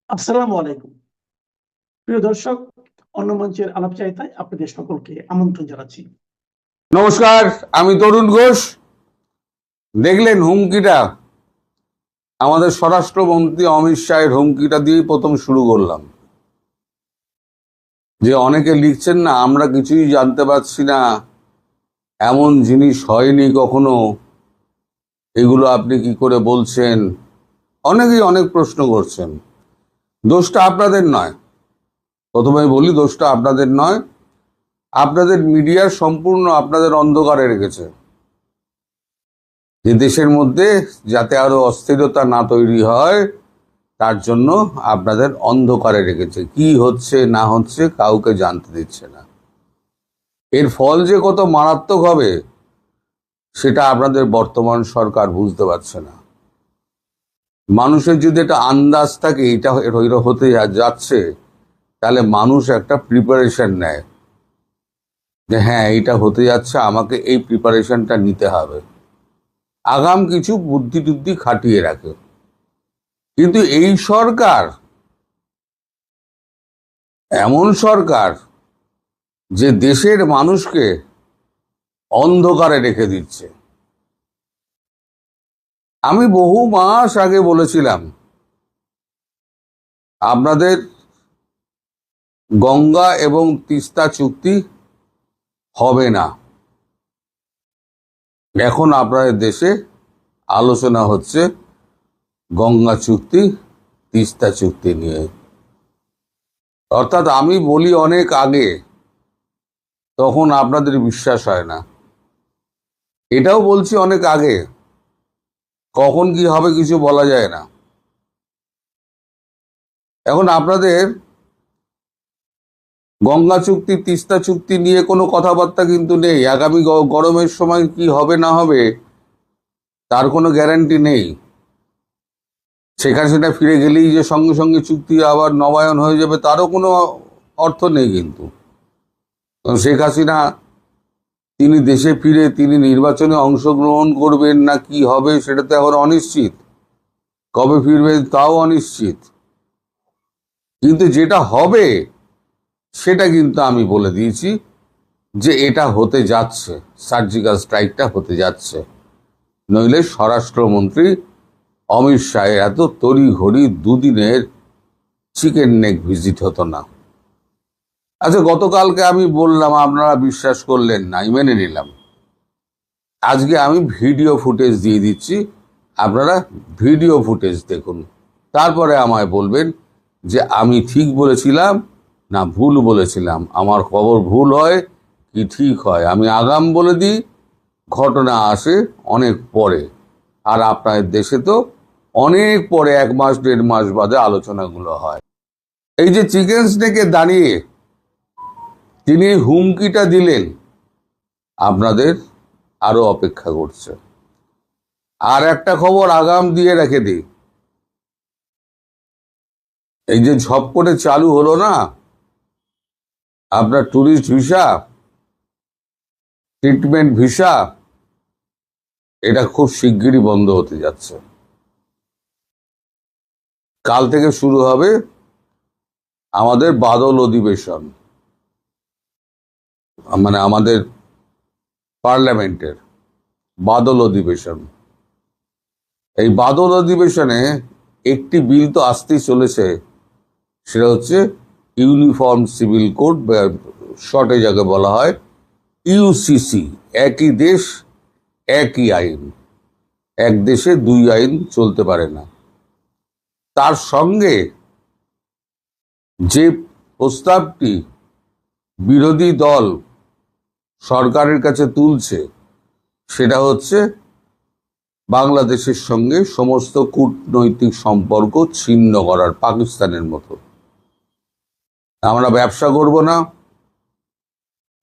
আসসালামু আলাইকুম। প্রিয় দর্শক, অন্য মঞ্চের আলাপচারিতায় আপনাদের সকলকে আমন্ত্রণ জানাচ্ছি। নমস্কার, আমি তরুণ ঘোষ। দেখলেন হুমকিটা, আমাদের স্বরাষ্ট্রমন্ত্রী অমিত শাহের হুমকিটা দিয়েই প্রথম শুরু করলাম। যে অনেকে লিখছেন না, আমরা কিছুই জানতে পারছি না, এমন জিনিস হয়নি কখনো, এগুলো আপনি কি করে বলছেন? অনেকেই অনেক প্রশ্ন করছেন। দোষটা আপনাদের নয়, প্রথমে বলি, দোষটা আপনাদের নয়। আপনাদের মিডিয়া সম্পূর্ণ আপনাদের অন্ধকারে রেখেছে, যে দেশের মধ্যে যাতে আরো অস্থিরতা না তৈরি হয় তার জন্য আপনাদের অন্ধকারে রেখেছে। কি হচ্ছে না হচ্ছে কাউকে জানতে দিচ্ছে না। এর ফল যে কত মারাত্মক হবে সেটা আপনাদের বর্তমান সরকার বুঝতে পারছে না। মানুষের যদি একটা আন্দাজ থাকে এটা হতে যাচ্ছে, তাহলে মানুষ একটা প্রিপারেশন নেয় যে হ্যাঁ এটা হতে যাচ্ছে, আমাকে এই প্রিপারেশনটা নিতে হবে, আগাম কিছু বুদ্ধি টুদ্ধি খাটিয়ে রাখে। কিন্তু এই সরকার এমন সরকার যে দেশের মানুষকে অন্ধকারে রেখে দিচ্ছে। আমি বহু মাস আগে বলেছিলাম আপনাদের গঙ্গা এবং তিস্তা চুক্তি হবে না। এখন আপনাদের দেশে আলোচনা হচ্ছে গঙ্গা চুক্তি, তিস্তা চুক্তি নিয়ে। অর্থাৎ আমি বলি অনেক আগে, তখন আপনাদের বিশ্বাস হয় না। এটাও বলছি অনেক আগে, কখন কি হবে কিছু বলা যায় না। এখন আপনাদের গঙ্গা চুক্তি, তিস্তা চুক্তি নিয়ে কোনো কথাবার্তা কিন্তু নেই। আগামী গরমের সময় কি হবে না হবে তার কোনো গ্যারান্টি নেই। সেটা ফিরে গেলেই যে সঙ্গে সঙ্গে চুক্তি আবার নবায়ন হয়ে যাবে তারও কোনো অর্থ নেই। কিন্তু শেখ হাসিনা তিনি দেশে ফিরে তিনি নির্বাচনে অংশগ্রহণ করবেন না কি হবে সেটা তো এখন অনিশ্চিত। কবে ফিরবেন তাও অনিশ্চিত। কিন্তু যেটা হবে সেটা কিন্তু আমি বলে দিয়েছি যে এটা হতে যাচ্ছে, সার্জিক্যাল স্ট্রাইকটা হতে যাচ্ছে। নইলে স্বরাষ্ট্রমন্ত্রী অমিত শাহের এত তড়িঘড়ি দুদিনের চিকেন নেক ভিজিট হতো না। আচ্ছা, গতকালকে আমি বললাম, আপনারা বিশ্বাস করলেন না, আমি মেনে নিলাম। আজকে আমি ভিডিও ফুটেজ দিয়ে দিচ্ছি, আপনারা ভিডিও ফুটেজ দেখুন, তারপরে আমায় বলবেন যে আমি ঠিক বলেছিলাম না ভুল বলেছিলাম, আমার খবর ভুল হয় কি ঠিক হয়। আমি আগাম বলে দিই, ঘটনা আসে অনেক পরে, আর আপনাদের দেশে তো অনেক পরে, 1 মাস 1.5 মাস বাদে আলোচনাগুলো হয়। এই যে চিকেন স্নেকে দাঁড়িয়ে তিনি হুমকিটা দিলেন, আপনাদের আরো অপেক্ষা করছে। আর একটা খবর আগাম দিয়ে রেখে দিই, এই যে ঝপ করে চালু হলো না আপনার ট্যুরিস্ট ভিসা, ট্রিটমেন্ট ভিসা, এটা খুব শিগগিরই বন্ধ হতে যাচ্ছে। কাল থেকে শুরু হবে আমাদের বাদল অধিবেশন, মানে আমাদের পার্লামেন্টের বাদল অধিবেশন। এই বাদল অধিবেশনে একটি বিল তো আসতেই চলেছে, সেটা হচ্ছে ইউনিফর্ম সিভিল কোড, শর্টে যাকে বলা হয় ইউসিসি। একই দেশ একই আইন, এক দেশে দুই আইন চলতে পারে না। তার সঙ্গে যে প্রস্তাবটি বিরোধী দল সরকারের কাছে তুলছে সেটা হচ্ছে বাংলাদেশের সঙ্গে সমস্ত কূটনৈতিক সম্পর্ক ছিন্ন করার, পাকিস্তানের মতো। আমরা ব্যবসা করব না,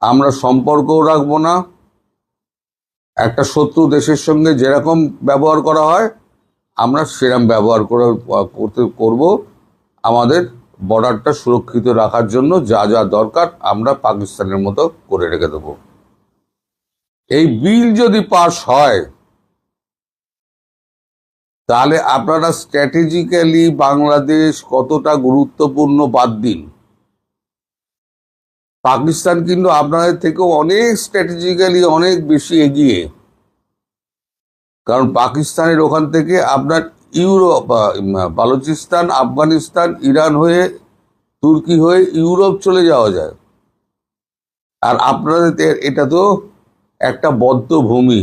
আমরা সম্পর্কও রাখবো না। একটা শত্রু দেশের সঙ্গে যেরকম ব্যবহার করা হয় আমরা সেরকম ব্যবহার করব। আমাদের বর্ডারটা সুরক্ষিত রাখার জন্য যা যা দরকার আমরা পাকিস্তানের মতো করে রেখে দেব। এই বিল যদি পাস হয় তাহলে আপনারা স্ট্র্যাটেজিক্যালি বাংলাদেশ কতটা গুরুত্বপূর্ণ বাদ দিন, পাকিস্তান কিন্তু আপনাদের থেকেও অনেক স্ট্র্যাটেজিক্যালি অনেক বেশি এগিয়ে। কারণ পাকিস্তানের ওখান থেকে আপনার ইউরোপ, বালুচিস্তান, আফগানিস্তান, ইরান হয়ে, তুর্কি হয়ে ইউরোপ চলে যাওয়া যায়। আর আপনাদের এটা তো একটা বদ্ধ ভূমি।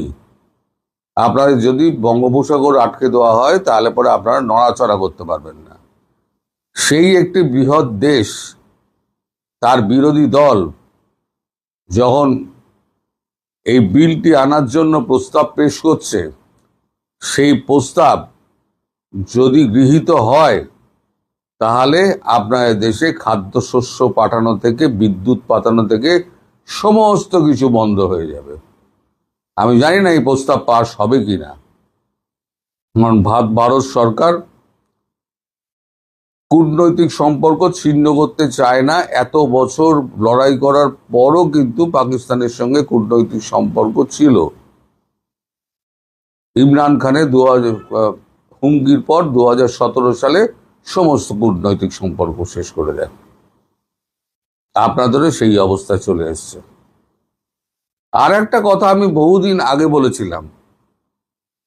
আপনাদের যদি বঙ্গোপসাগর আটকে দেওয়া হয় তাহলে পরে আপনারা নড়াচড়া করতে পারবেন না। সেই একটি বৃহৎ দেশ, তার বিরোধী দল যখন এই বিলটি আনার জন্য প্রস্তাব পেশ করছে, সেই প্রস্তাব যদি গৃহীত হয় তাহলে আপনাদের দেশে খাদ্যশস্য পাঠানো থেকে, বিদ্যুৎ পাঠানো থেকে সমস্ত কিছু বন্ধ হয়ে যাবে। আমি জানি না এই প্রস্তাব পাস হবে কিনা, কারণ ভারত সরকার কূটনৈতিক সম্পর্ক ছিন্ন করতে চায় না। এত বছর লড়াই করার পরও কিন্তু পাকিস্তানের সঙ্গে কূটনৈতিক সম্পর্ক ছিল। ইমরান খানের হুমকির পর 2017 সালে সমস্ত কূটনৈতিক সম্পর্ক শেষ করে দেয়। আপনাদেরও সেই অবস্থা চলে এসছে। আর একটা কথা আমি বহুদিন আগে বলেছিলাম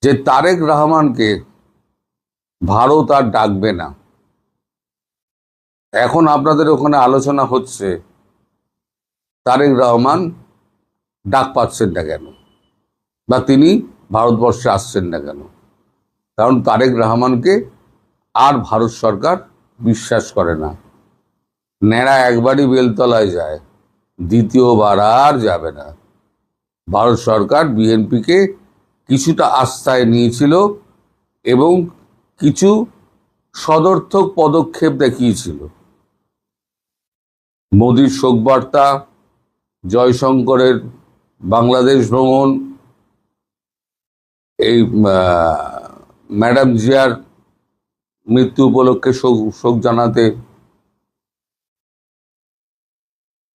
যে তারেক রহমানকে ভারত আর ডাকবে না। এখন আপনাদের ওখানে আলোচনা হচ্ছে তারেক রহমান ডাক পাচ্ছেন না কেন, বা তিনি ভারতবর্ষে আসছেন না কেন। কারণ তারেক রহমানকে আর ভারত সরকার বিশ্বাস করে না। ন্যাড়া একবারই বেলতলায় যায়, দ্বিতীয়বার আর যাবে না। ভারত সরকার বিএনপিকে কিছুটা আস্থায় নিয়েছিল এবং কিছু সদর্থক পদক্ষেপ দেখিয়েছিল। মোদির শোকবার্তা, জয়শঙ্করের বাংলাদেশ ভ্রমণ, এই ম্যাডাম জিয়ার মৃত্যু উপলক্ষে শোক জানাতে।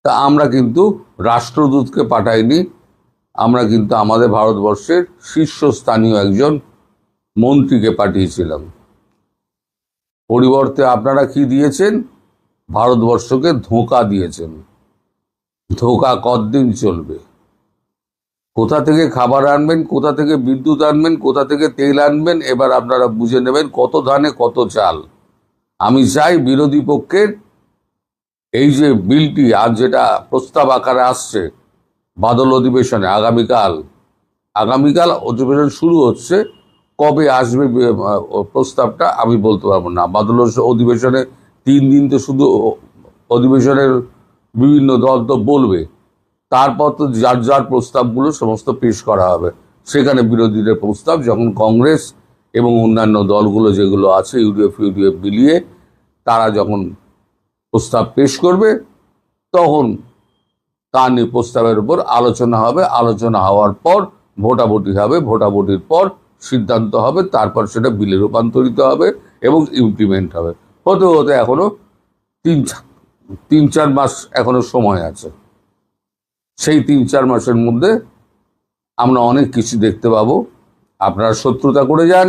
তা আমরা কিন্তু রাষ্ট্রদূতকে পাঠাইনি, আমরা কিন্তু আমাদের ভারতবর্ষের শীর্ষস্থানীয় একজন মন্ত্রীকে পাঠিয়েছিলাম। পরিবর্তে আপনারা কি দিয়েছেন? ভারতবর্ষকে ধোঁকা দিয়েছেন। ধোঁকা কতদিন চলবে? কোথা থেকে খাবার আনবেন, কোথা থেকে বিদ্যুৎ আনবেন, কোথা থেকে তেল আনবেন, এবার আপনারা বুঝে নেবেন কত ধানে কত চাল। আমি চাই বিরোধী পক্ষের এই যে বিলটি আজ যেটা প্রস্তাব আকারে আসছে বাদল অধিবেশনে, আগামীকাল অধিবেশন শুরু হচ্ছে। কবে আসবে প্রস্তাবটা আমি বলতে পারবো না। বাদল অধিবেশনে 3 দিন তো শুধু অধিবেশনের বিভিন্ন দল তো বলবে, তারপর তো যার যার প্রস্তাবগুলো সমস্ত পেশ করা হবে। সেখানে বিরোধীদের প্রস্তাব, যখন কংগ্রেস এবং অন্যান্য দলগুলো যেগুলো আছে ইউডিএফ মিলিয়ে তারা যখন প্রস্তাব পেশ করবে, তখন তা নিয়ে প্রস্তাবের উপর আলোচনা হবে। আলোচনা হওয়ার পর ভোটাভুটি হবে, ভোটাভুটির পর সিদ্ধান্ত হবে, তারপর সেটা বিলে রূপান্তরিত হবে এবং ইমপ্লিমেন্ট হবে। হতে হতে এখনো 3-4 মাস এখনো সময় আছে। সেই 3-4 মাসের মধ্যে আমরা অনেক কিছু দেখতে পাবো। আপনারা শত্রুতা করে যান,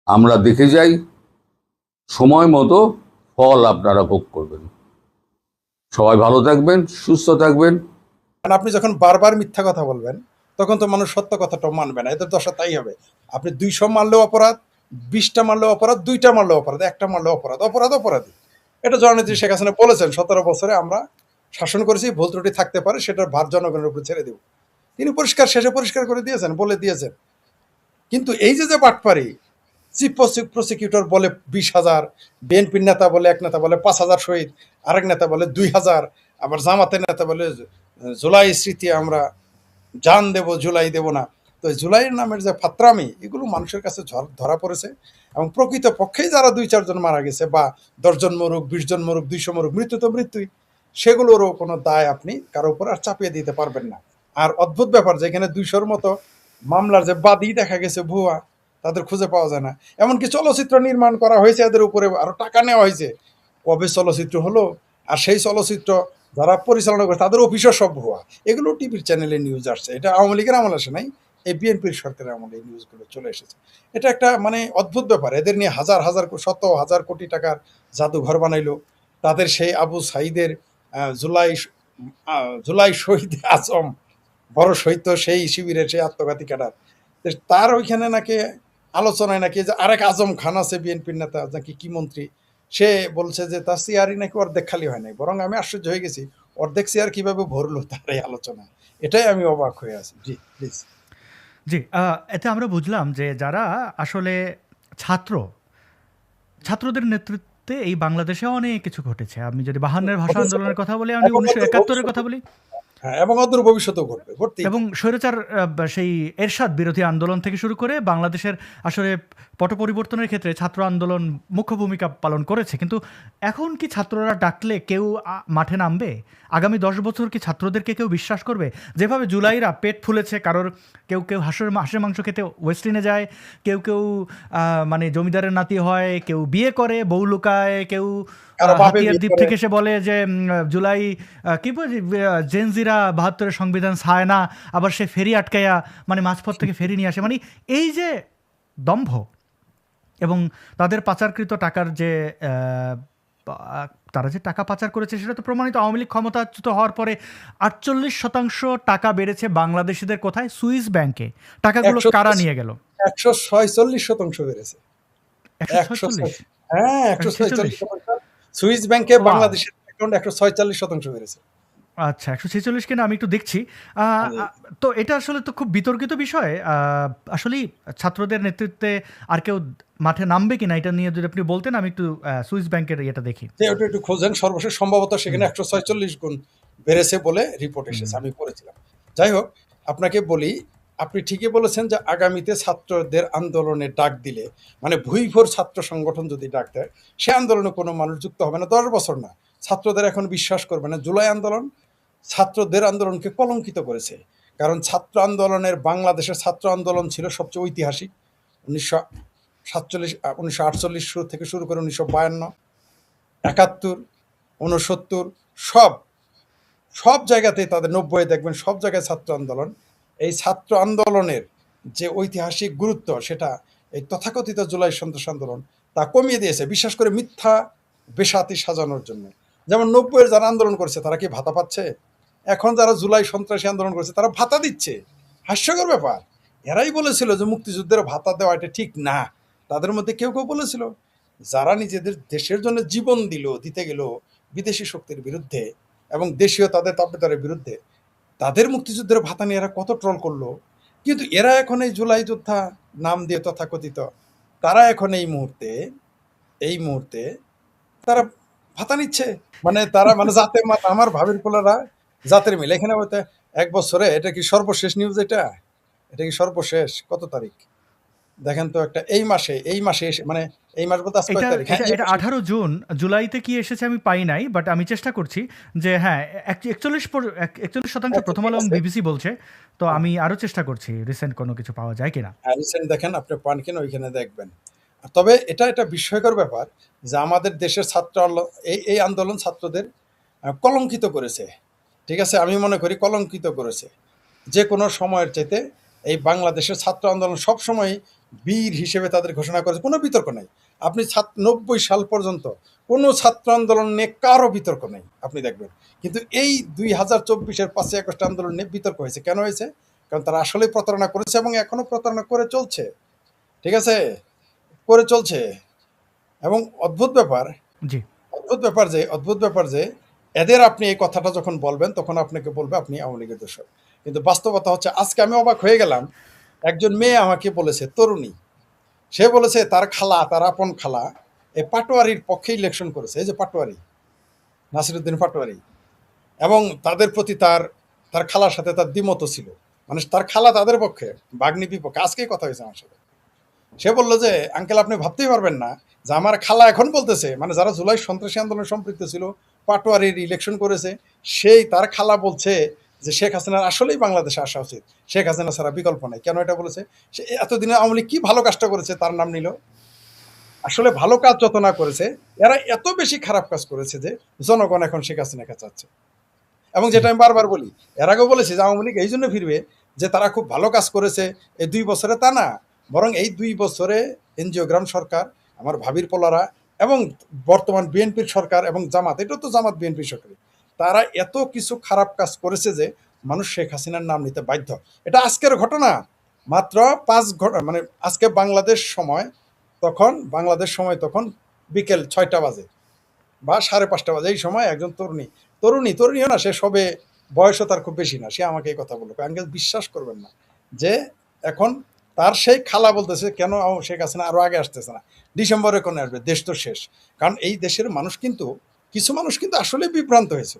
আমরা দেখে যাই, সময় মতো ফল আপনারা ভোগ করবেন। সবাই ভালো থাকবেন, সুস্থ থাকবেন। আপনি যখন বারবার মিথ্যা কথা বলবেন তখন তো মানুষ সত্য কথাটা মানবে না। এদের দশা তাই হবে। আপনি 200 মারলেও অপরাধ, 20টা মারলেও অপরাধ, 2টা মারলেও অপরাধ, 1টা মারলেও অপরাধ, অপরাধী। এটা জননেত্রী শেখ হাসিনা বলেছেন, 17 বছরে আমরা শাসন করেছি, ভুল ত্রুটি থাকতে পারে, সেটার ভার জনগণের উপর ছেড়ে দেব। তিনি শেষে পরিষ্কার করে দিয়েছেন, বলে দিয়েছেন। কিন্তু এই যে বাটপারি, চিফ প্রসিকিউটর বলে 20,000, বিএনপির নেতা বলে, এক নেতা বলে 5,000 শহীদ, আরেক নেতা বলে 2,000, আবার জামাতের নেতা বলে জুলাই স্মৃতি আমরা জান দেব, জুলাই দেব না। তো জুলাইয়ের নামের যে ফাত্রামি, এগুলো মানুষের কাছে ধরা পড়েছে। এবং প্রকৃত পক্ষেই যারা 2-4 জন মারা গেছে, বা 10 জন মরুক, 20 জন মরুক, 200 মরুক, মৃত্যু তো মৃত্যুই, সেগুলোরও কোনো দায় আপনি কারো উপর আর চাপিয়ে দিতে পারবেন না। আর অদ্ভুত ব্যাপার, যেখানে 200-র মতো মামলার যে বাদী দেখা গেছে ভুয়া, তাদের খুঁজে পাওয়া যায় না। এমনকি চলচ্চিত্র নির্মাণ করা হয়েছে, এদের উপরে আরো টাকা নেওয়া হয়েছে। কবে চলচ্চিত্র হলো, আর সেই চলচ্চিত্র যারা পরিচালনা করে তাদের অফিসও সব ভুয়া। এগুলো টিভির চ্যানেলে নিউজ আসছে। এটা আওয়ামী লীগের আমল আসে নাই, এই বিএনপির সরকারের আমলে এই নিউজগুলো চলে এসেছে। এটা একটা মানে অদ্ভুত ব্যাপার। এদের নিয়ে হাজার হাজার শত হাজার কোটি টাকার জাদুঘর বানাইলো। তাদের সেই আবু সাইদের জুলাই শহীদ আজম, বড় শহীদ তো সেই শিবিরের সেই আত্মঘাতী ক্যাডার। তার ওইখানে নাকি আলোচনায় নাকি যে আরেক আজম খান আছে বিএনপির নেতা, নাকি কি মন্ত্রী, সে বলছে যে তার চেয়ারই নাকি অর্ধেক খালি হয় নাই, বরং আমি আশ্চর্য হয়ে গেছি অর্ধেক চেয়ার কিভাবে ভরলো তার এই আলোচনা। এটাই আমি অবাক হয়ে আছি। জি প্লিজ। জি, এতে আমরা বুঝলাম যে যারা আসলে ছাত্রদের নেতৃত্বে এই বাংলাদেশে অনেক কিছু ঘটেছে। আমি যদি 52-এর ভাষা আন্দোলনের কথা বলি, আমি এবং 1971-এর কথা বলি, হ্যাঁ, এবং অদূর ভবিষ্যতেও ঘটবে, ঘটতেই এবং থাকবে। স্বৈরাচার সেই এরশাদ বিরোধী আন্দোলন থেকে শুরু করে বাংলাদেশের আসলে পট পরিবর্তনের ক্ষেত্রে ছাত্র আন্দোলন মুখ্য ভূমিকা পালন করেছে। কিন্তু এখন কি ছাত্ররা ডাকলে কেউ মাঠে নামবে? আগামী 10 বছর কি ছাত্রদেরকে কেউ বিশ্বাস করবে? যেভাবে জুলাইরা পেট ফুলেছে, কারোর কেউ হাঁসের মাংস খেতে ওয়েস্টিনে যায়, কেউ মানে জমিদারের নাতি হয়, কেউ বিয়ে করে বউ লুকায়, কেউ কারো বাপে হাতিয়ার বিয়ে দ্বীপ করে। থেকে এসে বলে যে জুলাই কি বলি, জেনজিরা 72-এর সংবিধান চায় না, আবার সে ফেরি আটকায়া মানে মাঝপথ থেকে ফেরি নিয়ে আসে। মানে এই যে দম্ভ এবং তাদের পাচারকৃত টাকার যে তারা যে টাকা পাচার করেছে সেটা তো প্রমাণিত। আওয়ামী লীগ ক্ষমতাচ্যুত হওয়ার পরে 48% টাকা বেড়েছে বাংলাদেশিদের কোথায়? সুইস ব্যাংকে। টাকাগুলো কারা নিয়ে গেল? 146% বেড়েছে। 146? হ্যাঁ, 146? 146%। সুইস ব্যাংকে Wow! বাংলাদেশের অ্যাকাউন্ট 146% বেড়েছে। আচ্ছা, 146 কিনা আমি একটু দেখছি। তো এটা আসলে তো খুব বিতর্কিত বিষয়। আসলেই ছাত্রদের নেতৃত্বে আর কেউ মাঠে নামবে কিনা এটা নিয়ে যদি আপনি বলতেন, আমি একটু সুইস ব্যাংকের ইয়েটা দেখি। যে ওটা একটু খোঁজেন, সর্বশেষ সম্ভবত সেখানে 146 গুণ বেড়েছে বলে রিপোর্ট এসেছে, আমি পড়েছিলাম। যাই হোক, আপনাকে বলি, আপনি ঠিকই বলেছেন যে আগামীতে ছাত্রদের আন্দোলনে ডাক দিলে, মানে ভুইভোর ছাত্র সংগঠন যদি ডাক দেয়, সে আন্দোলনে কোনো মানুষ যুক্ত হবে না 10 বছর না। ছাত্রদের এখন বিশ্বাস করবে না। জুলাই আন্দোলন ছাত্রদের আন্দোলনকে কলঙ্কিত করেছে। কারণ ছাত্র আন্দোলনের, বাংলাদেশের ছাত্র আন্দোলন ছিল সবচেয়ে ঐতিহাসিক। 1948 শুরু থেকে শুরু করে 1952, 71, 69, সব জায়গাতেই তাদের 90 দেখবেন সব জায়গায় ছাত্র আন্দোলন। এই ছাত্র আন্দোলনের যে ঐতিহাসিক গুরুত্ব, সেটা এই তথাকথিত জুলাই সন্ত্রাস আন্দোলন তা কমিয়ে দিয়েছে, বিশেষ করে মিথ্যা বেসাতি সাজানোর জন্য। যেমন 90-এর যারা আন্দোলন করেছে তারা কি ভাতা পাচ্ছে? এখন যারা জুলাই সন্ত্রাসী আন্দোলন করেছে তারা ভাতা দিচ্ছে। হাস্যকর ব্যাপার। এরাই বলেছিল যে মুক্তিযুদ্ধের ভাতা দেওয়া এটা ঠিক না। তাদের মধ্যে কেউ বলেছিল যারা নিজেদের দেশের জন্য জীবন দিতে গেল বিদেশি শক্তির বিরুদ্ধে এবং দেশীয় তাদের তাবেদারের বিরুদ্ধে, তাদের মুক্তিযুদ্ধের ভাতা নিয়ে এরা কত ট্রল করলো। কিন্তু এরা এখন এই জুলাই যোদ্ধা নাম দিয়ে তথাকথিত, তারা এখন এই মুহূর্তে তারা ভাতা নিচ্ছে। মানে তারা মানে জাতের মাথা, আমার ভাবির পোলারা জাতের মিল। এখানে হয়তো 1 বছরে, এটা কি সর্বশেষ নিউজ? এটা কি সর্বশেষ কত তারিখ দেখেন তো একটা? এই মাসে এসে, মানে এই মাস বলতে আজ কয় এটা তারিখ? হ্যাঁ, এটা এটা 18 জুন। জুলাইতে কি এসেছে আমি পাই নাই, বাট আমি চেষ্টা করছি যে হ্যাঁ 41% প্রথম আলো এবং বিবিসি বলছে। তো আমি আরো চেষ্টা করছি রিসেন্ট কোনো কিছু পাওয়া যায় কিনা। রিসেন্ট দেখেন, আপনি পান কিনা ওইখানে দেখবেন। তবে এটা বিস্ময়কর ব্যাপার যে আমাদের দেশের এই আন্দোলন ছাত্রদের কলঙ্কিত করেছে। ঠিক আছে, আমি মনে করি কলঙ্কিত করেছে। যে কোনো সময়ের চাইতে এই বাংলাদেশের ছাত্র আন্দোলন সবসময় বীর হিসেবে তাদের ঘোষণা করেছে, কোনো বিতর্ক নেই। আপনি 90 সাল পর্যন্ত কোনো ছাত্র আন্দোলন নিয়ে কারো বিতর্ক নেই, আপনি দেখবেন। কিন্তু এই 2024-এর 5ই আগস্ট আন্দোলন নিয়ে বিতর্ক হয়েছে। কেন হয়েছে? কারণ তারা আসলেই প্রতারণা করেছে এবং এখনো প্রতারণা করে চলছে। ঠিক আছে, করে চলছে। এবং অদ্ভুত জি, ব্যাপার যে এদের আপনি এই কথাটা যখন বলবেন তখন আপনাকে বলবে আপনি আওয়ামী লীগের দোষর। কিন্তু বাস্তবতা হচ্ছে, আজকে আমি অবাক হয়ে গেলাম, একজন মেয়ে আমাকে বলেছে, তরুণী, সে বলেছে তার খালা, তার আপন খালা এই পাটোয়ারির পক্ষে ইলেকশন করেছে। এই যে পাটোয়ারি, নাসিরুদ্দিন পাটোয়ারি, এবং তাদের প্রতি তার খালার সাথে তার দ্বিমত ছিল। মানে তার খালা তাদের পক্ষে, বাগ্নি বিপক্ষে। আজকেই কথা হয়েছে আমার সাথে। সে বললো যে আঙ্কেল, আপনি ভাবতেই পারবেন না যে আমার খালা এখন বলতেছে, মানে যারা জুলাই সন্ত্রাসী আন্দোলনে সম্পৃক্ত ছিল, পাটোয়ারির ইলেকশন করেছে, তার খালা বলছে যে শেখ হাসিনার আসলেই বাংলাদেশে আসা উচিত, শেখ হাসিনা ছাড়া বিকল্প নাই। কেন এটা বলেছে? সে এতদিনে আওয়ামী লীগ কি ভালো কাজটা করেছে তার নাম নিল। আসলে ভালো কাজ যত না করেছে, এরা এত বেশি খারাপ কাজ করেছে যে জনগণ এখন শেখ হাসিনাকে চাচ্ছে। এবং যেটা আমি বারবার বলি, এর আগেও বলেছি যে আওয়ামী লীগ এই জন্য ফিরবে, যে তারা খুব ভালো কাজ করেছে এই 2 বছরে, তা না। বরং এই 2 বছরে এনজিওগ্রাম সরকার, আমার ভাবির পোলারা এবং বর্তমান বিএনপির সরকার এবং জামাত, এটা তো জামাত বিএনপি সরকারি, তারা এত কিছু খারাপ কাজ করেছে যে মানুষ শেখ হাসিনার নাম নিতে বাধ্য। এটা আজকের ঘটনা, মাত্র 5 ঘন্টা, মানে আজকে বাংলাদেশ সময় তখন বিকেল 6টা বাজে বা 5:30 বাজে। এই সময় একজন তরুণীও না, সে সবে, বয়সও তার খুব বেশি না, সে আমাকে এই কথা বললো, আঙ্কেল বিশ্বাস করবেন না যে এখন তার সেই খালা বলতেছে কেন শেখ হাসিনা আরো আগে আসতেছে না, ডিসেম্বরে কোন আসবে, দেশ তো শেষ। কারণ এই দেশের মানুষ কিন্তু, কিছু মানুষ কিন্তু আসলে বিভ্রান্ত হয়েছে।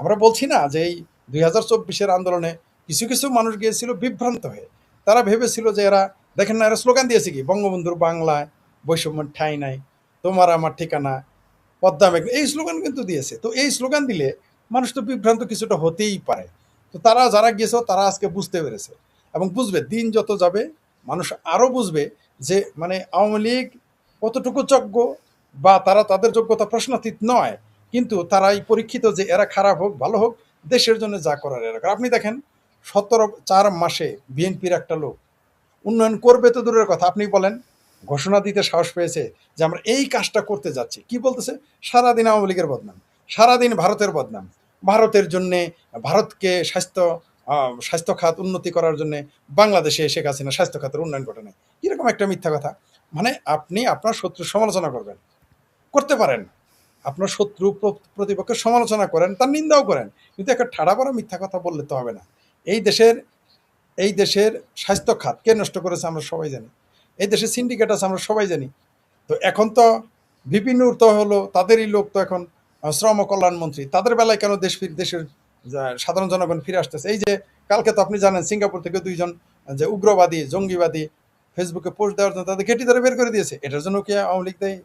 আমরা বলছি না যে এই 2024-এর আন্দোলনে কিছু কিছু মানুষ গিয়েছিল বিভ্রান্ত হয়ে। তারা ভেবেছিল যে এরা, দেখেন না, এরা স্লোগান দিয়েছে কি, বঙ্গবন্ধুর বাংলায় বৈষম্যের ঠাঁই নাই, তোমার আমার ঠিকানা পদ্মা মেঘনা, এই স্লোগান কিন্তু দিয়েছে। তো এই স্লোগান দিলে মানুষ তো বিভ্রান্ত কিছুটা হতেই পারে। তো তারা যারা গিয়েছে তারা আজকে বুঝতে পেরেছে এবং বুঝবে, দিন যত যাবে মানুষ আরো বুঝবে যে মানে আওয়ামী লীগ কতটুকু যোগ্য, বা তারা, তাদের যোগ্যতা প্রশ্নাতীত নয়, কিন্তু তারাই পরীক্ষিত যে এরা খারাপ হোক ভালো হোক দেশের জন্য যা করার এরা করে। আপনি দেখেন 4 মাসে বিএনপির একটা লোক উন্নয়ন করবে তো দূরের কথা, আপনি বলেন ঘোষণা দিতে সাহস পেয়েছে যে আমরা এই কাজটা করতে যাচ্ছি। কি বলতেছে? সারাদিন আওয়ামী লীগের বদনাম, সারাদিন ভারতের বদনাম, ভারতের জন্যে, ভারতকে স্বাস্থ্য খাত উন্নতি করার জন্য বাংলাদেশে শেখ হাসিনা স্বাস্থ্য খাতের উন্নয়ন ঘটে নাই। কিরকম একটা মিথ্যা কথা! মানে আপনি আপনার শত্রুর সমালোচনা করতে পারেন, আপনার প্রতিপক্ষের সমালোচনা করেন, তার নিন্দাও করেন, কিন্তু একটা ঠাড়া পড়া মিথ্যা কথা বললে তো হবে না। এই দেশের এই দেশের স্বাস্থ্য খাত কে নষ্ট করেছে আমরা সবাই জানি, এই দেশে সিন্ডিকেট আছে আমরা সবাই জানি। তো এখন তো বিপিন তো হলো তাদেরই লোক, তো এখন শ্রম কল্যাণ মন্ত্রী, তাদের বেলায় কেন দেশের সাধারণ জনগণ ফিরে আসতেছে? এই যে কালকে তো আপনি জানেন সিঙ্গাপুর থেকে 2 জন যে উগ্রবাদী জঙ্গিবাদী ফেসবুকে পোস্ট দেওয়ার জন্য তাদের ঘেঁটি ধরে বের করে দিয়েছে, এটার জন্য কি আওয়ামী লীগ দেয়?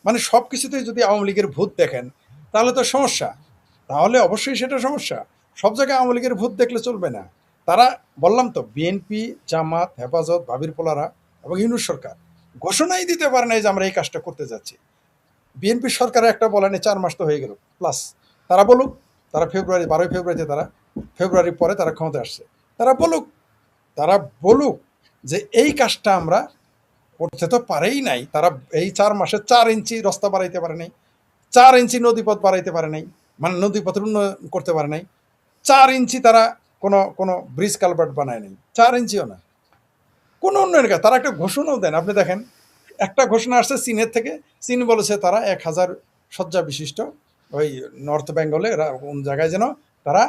মানে সব কিছুতেই যদি আওয়ামী লীগের ভূত দেখেন তাহলে তো সমস্যা, তাহলে অবশ্যই সেটা সমস্যা। সব জায়গায় আওয়ামী লীগের ভূত দেখলে চলবে না। তারা, বললাম তো, বিএনপি, জামাত, হেফাজত, ভাবির পোলারা এবং ইউনূস সরকার ঘোষণাই দিতে পারে নাই যে আমরা এই কাজটা করতে যাচ্ছি। বিএনপি সরকারের একটা বলেনি, 4 মাস তো হয়ে গেল প্লাস। তারা বলুক, তারা 12ই ফেব্রুয়ারিতে, ফেব্রুয়ারির পরে তারা ক্ষমতায় আসছে, তারা বলুক যে এই কাজটা আমরা করতে তো পারেই নাই। তারা এই 4 মাসে 4 ইঞ্চি রাস্তা বাড়াইতে পারে নাই, 4 ইঞ্চি নদীপথ বাড়াইতে পারে নাই, মানে নদীপথের উন্নয়ন করতে পারে নাই, 4 ইঞ্চি তারা কোনো ব্রিজ কালভার্ট বানায় নাই, 4 ইঞ্চিও না কোনো উন্নয়নের কাজ। তারা একটা ঘোষণাও দেন, আপনি দেখেন একটা ঘোষণা আসছে চীনের থেকে, চীন বলেছে তারা 1000 শয্যা বিশিষ্ট ওই নর্থ বেঙ্গলে কোন জায়গায় যেন তারা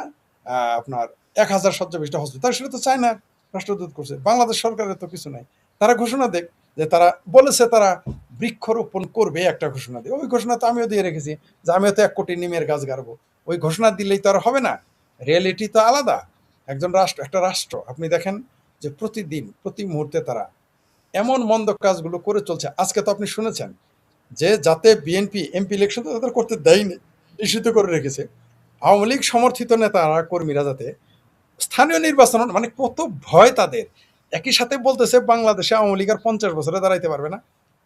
আপনার 1000 শয্যা বিশিষ্ট হসপিটাল, সেটা তো চায়নার রাষ্ট্রদূত করছে, বাংলাদেশ সরকারের তো কিছু নাই। তারা ঘোষণা দেখ যে তারা বলেছে তারা বৃক্ষরোপণ করবে, একটা ঘোষণা দিয়ে, ওই ঘোষণা তো আমিও দিয়ে রেখেছি যে আমিও তো 1 কোটি নিমের গাছ গাড়বো। ওই ঘোষণা দিলেই তো আর হবে না, রিয়েলিটি তো আলাদা। একটা রাষ্ট্র আপনি দেখেন যে প্রতিদিন প্রতি মুহূর্তে তারা এমন মন্দ কাজগুলো করে চলছে। আজকে তো আপনি শুনেছেন যে যাতে বিএনপি এমপি ইলেকশন তো তাদের করতে দেয়নি, নিষিদ্ধ করে রেখেছে। আওয়ামী লীগ সমর্থিত নেতারা, কর্মীরা যাতে স্থানীয় নির্বাচন, মানে কত ভয় তাদের। একই সাথে বলতেছে বাংলাদেশে আওয়ামী লীগ আর 50 বছরে দাঁড়াইতে পারবে না,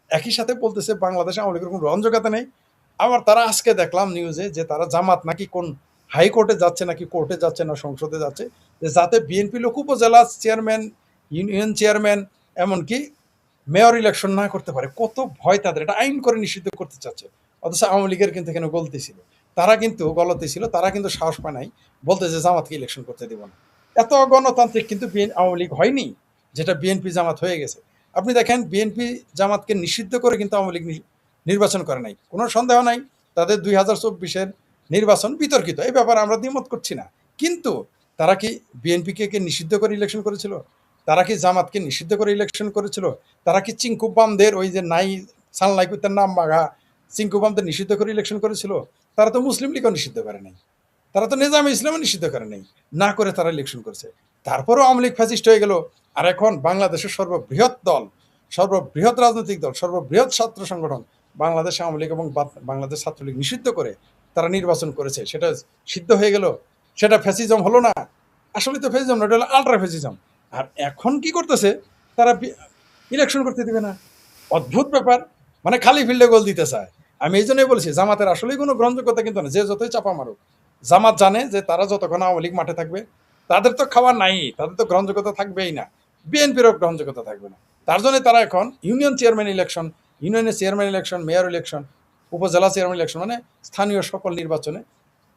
একই সাথে বলতেছে বাংলাদেশে আওয়ামী লীগের কোনো গ্রহণযোগ্যতা নেই। আবার তারা আজকে দেখলাম নিউজে যে তারা জামাত নাকি কোন হাইকোর্টে যাচ্ছে, নাকি কোর্টে যাচ্ছে, না সংসদে যাচ্ছে, যে যাতে বিএনপি লোক উপজেলা চেয়ারম্যান, ইউনিয়ন চেয়ারম্যান, এমনকি মেয়র ইলেকশন না করতে পারে। কত ভয় তাদের, এটা আইন করে নিষিদ্ধ করতে চাচ্ছে। অথচ আওয়ামী লীগের কিন্তু এখানে গলতি ছিল, তারা কিন্তু সাহস পায় নাই বলতে যে জামাতকে ইলেকশন করতে দিব না। এত গণতান্ত্রিক কিন্তু আওয়ামী লীগ হয়নি যেটা বিএনপি জামাত হয়ে গেছে। আপনি দেখেন বিএনপি জামাতকে নিষিদ্ধ করে কিন্তু আওয়ামী লীগ নির্বাচন করে নাই, কোনো সন্দেহ নাই তাদের 2024-এর নির্বাচন বিতর্কিত, এই ব্যাপারে আমরা দ্বিমত করছি না। কিন্তু তারা কি বিএনপিকে নিষিদ্ধ করে ইলেকশন করেছিল? তারা কি জামাতকে নিষিদ্ধ করে ইলেকশন করেছিল? তারা কি চিঙ্কুবামদের, ওই যে নাই সানলাইকুতের নাম মাঘা চিঙ্কুবামদের নিষিদ্ধ করে ইলেকশন করেছিল? তারা তো মুসলিম লীগও নিষিদ্ধ করে নাই, তারা তো নিজামে ইসলামও নিষিদ্ধ করে নাই, না করে তারা ইলেকশন করেছে। তারপরেও আওয়ামী লীগ ফ্যাসিস্ট হয়ে গেল। আর এখন বাংলাদেশের সর্ববৃহৎ দল, সর্ববৃহৎ রাজনৈতিক দল, সর্ববৃহৎ ছাত্র সংগঠন বাংলাদেশ আওয়ামী লীগ এবং বাংলাদেশ ছাত্রলীগ নিষিদ্ধ করে তারা নির্বাচন করেছে, সেটা সিদ্ধ হয়ে গেল, সেটা ফ্যাসিজম হলো না? আসলে তো ফ্যাসিজম না, এটা হলো আলট্রা ফ্যাসিজম। আর এখন কি করতেছে, তারা ইলেকশন করতে দিবে না। অদ্ভুত ব্যাপার, মানে খালি ফিল্ডে গোল দিতে চায়। আমি এই জন্যই বলছি জামাতের আসলেই কোনো গ্রহণযোগ্যতা কিন্তু না, যে যতই চাপা মারুক। জামাত জানে যে তারা যতক্ষণ আওয়ামী লীগ মাঠে থাকবে তাদের তো খাওয়া নাই, তাদের তো গ্রহণযোগ্যতা থাকবেই না, বিএনপিরও গ্রহণযোগ্যতা থাকবে না। তার জন্য তারা এখন ইউনিয়নের চেয়ারম্যান ইলেকশন, মেয়র ইলেকশন, উপজেলা চেয়ারম্যান ইলেকশন, মানে স্থানীয় সকল নির্বাচনে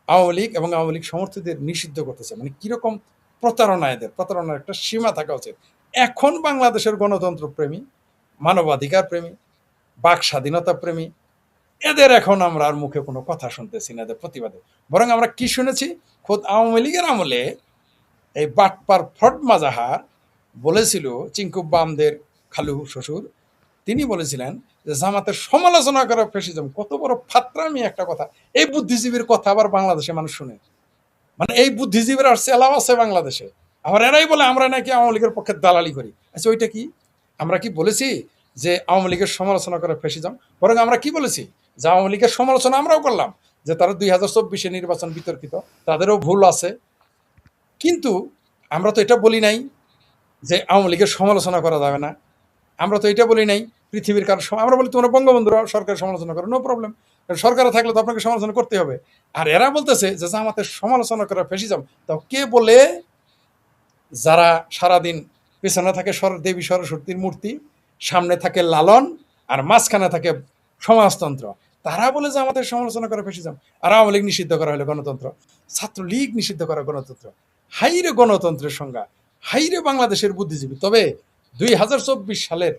আওয়ামী লীগ এবং আওয়ামী লীগ সমর্থকদের নিষিদ্ধ করতেছে। মানে কিরকম প্রতারণা, এদের প্রতারণার একটা সীমা থাকা উচিত। এখন বাংলাদেশের গণতন্ত্র প্রেমী, মানবাধিকার প্রেমী, বাক স্বাধীনতা প্রেমী, এদের এখন আমরা আর মুখে কোনো কথা শুনতেছি না এদের প্রতিবাদে। বরং আমরা কি শুনেছি, খোদ আওয়ামী লীগের আমলে এই বাটপার ফ্রড মাজাহার বলেছিল, চিঙ্কুব্বামদের খালু শ্বশুর, তিনি বলেছিলেন যে জামাতের সমালোচনা করা ফ্যাসিজম। কত বড় ফাত্রামি একটা কথা! এই বুদ্ধিজীবীর কথা আবার বাংলাদেশে মানুষ শুনে, মানে এই বুদ্ধিজীবীর আর সেলাও আছে বাংলাদেশে। আবার এরাই বলে আমরা নাকি আওয়ামী লীগের পক্ষে দালালি করি। আচ্ছা, ওইটা কি? আমরা কি বলেছি যে আওয়ামী লীগের সমালোচনা করা ফ্যাসিজম? বরং আমরা কি বলেছি যে আওয়ামী লীগের সমালোচনা আমরাও করলাম, যে তারা 2024 নির্বাচন বিতর্কিত, তাদেরও ভুল আছে। কিন্তু আমরা তো এটা বলি নাই যে আওয়ামী লীগের সমালোচনা করা যাবে না। আমরা তো এটা বলি নাই পৃথিবীর কারো আমরা বলি তোমরা বঙ্গবন্ধুরা সরকারের সমালোচনা করো, নো প্রবলেম, সরকারে থাকলে তো আপনাকে সমালোচনা করতে হবে। আর এরা বলতেছে যে জামাতের সমালোচনা করা ফ্যাসিজম। তাও কে বলে? যারা সারাদিন পেছনে থাকে দেবী সরস্বতীর মূর্তি, সামনে থাকে লালন, আর মাঝখানে থাকে সমাজতন্ত্র, তারা বলে যে আমাদের সমালোচনা করা ফ্যাসিজম। আর আওয়ামী লীগ নিষিদ্ধ করা হলো গণতন্ত্র, ছাত্রলীগ নিষিদ্ধ করা গণতন্ত্র। হাইরে গণতন্ত্রের সংজ্ঞা, হাইরে বাংলাদেশের বুদ্ধিজীবী। তবে 2024 সালের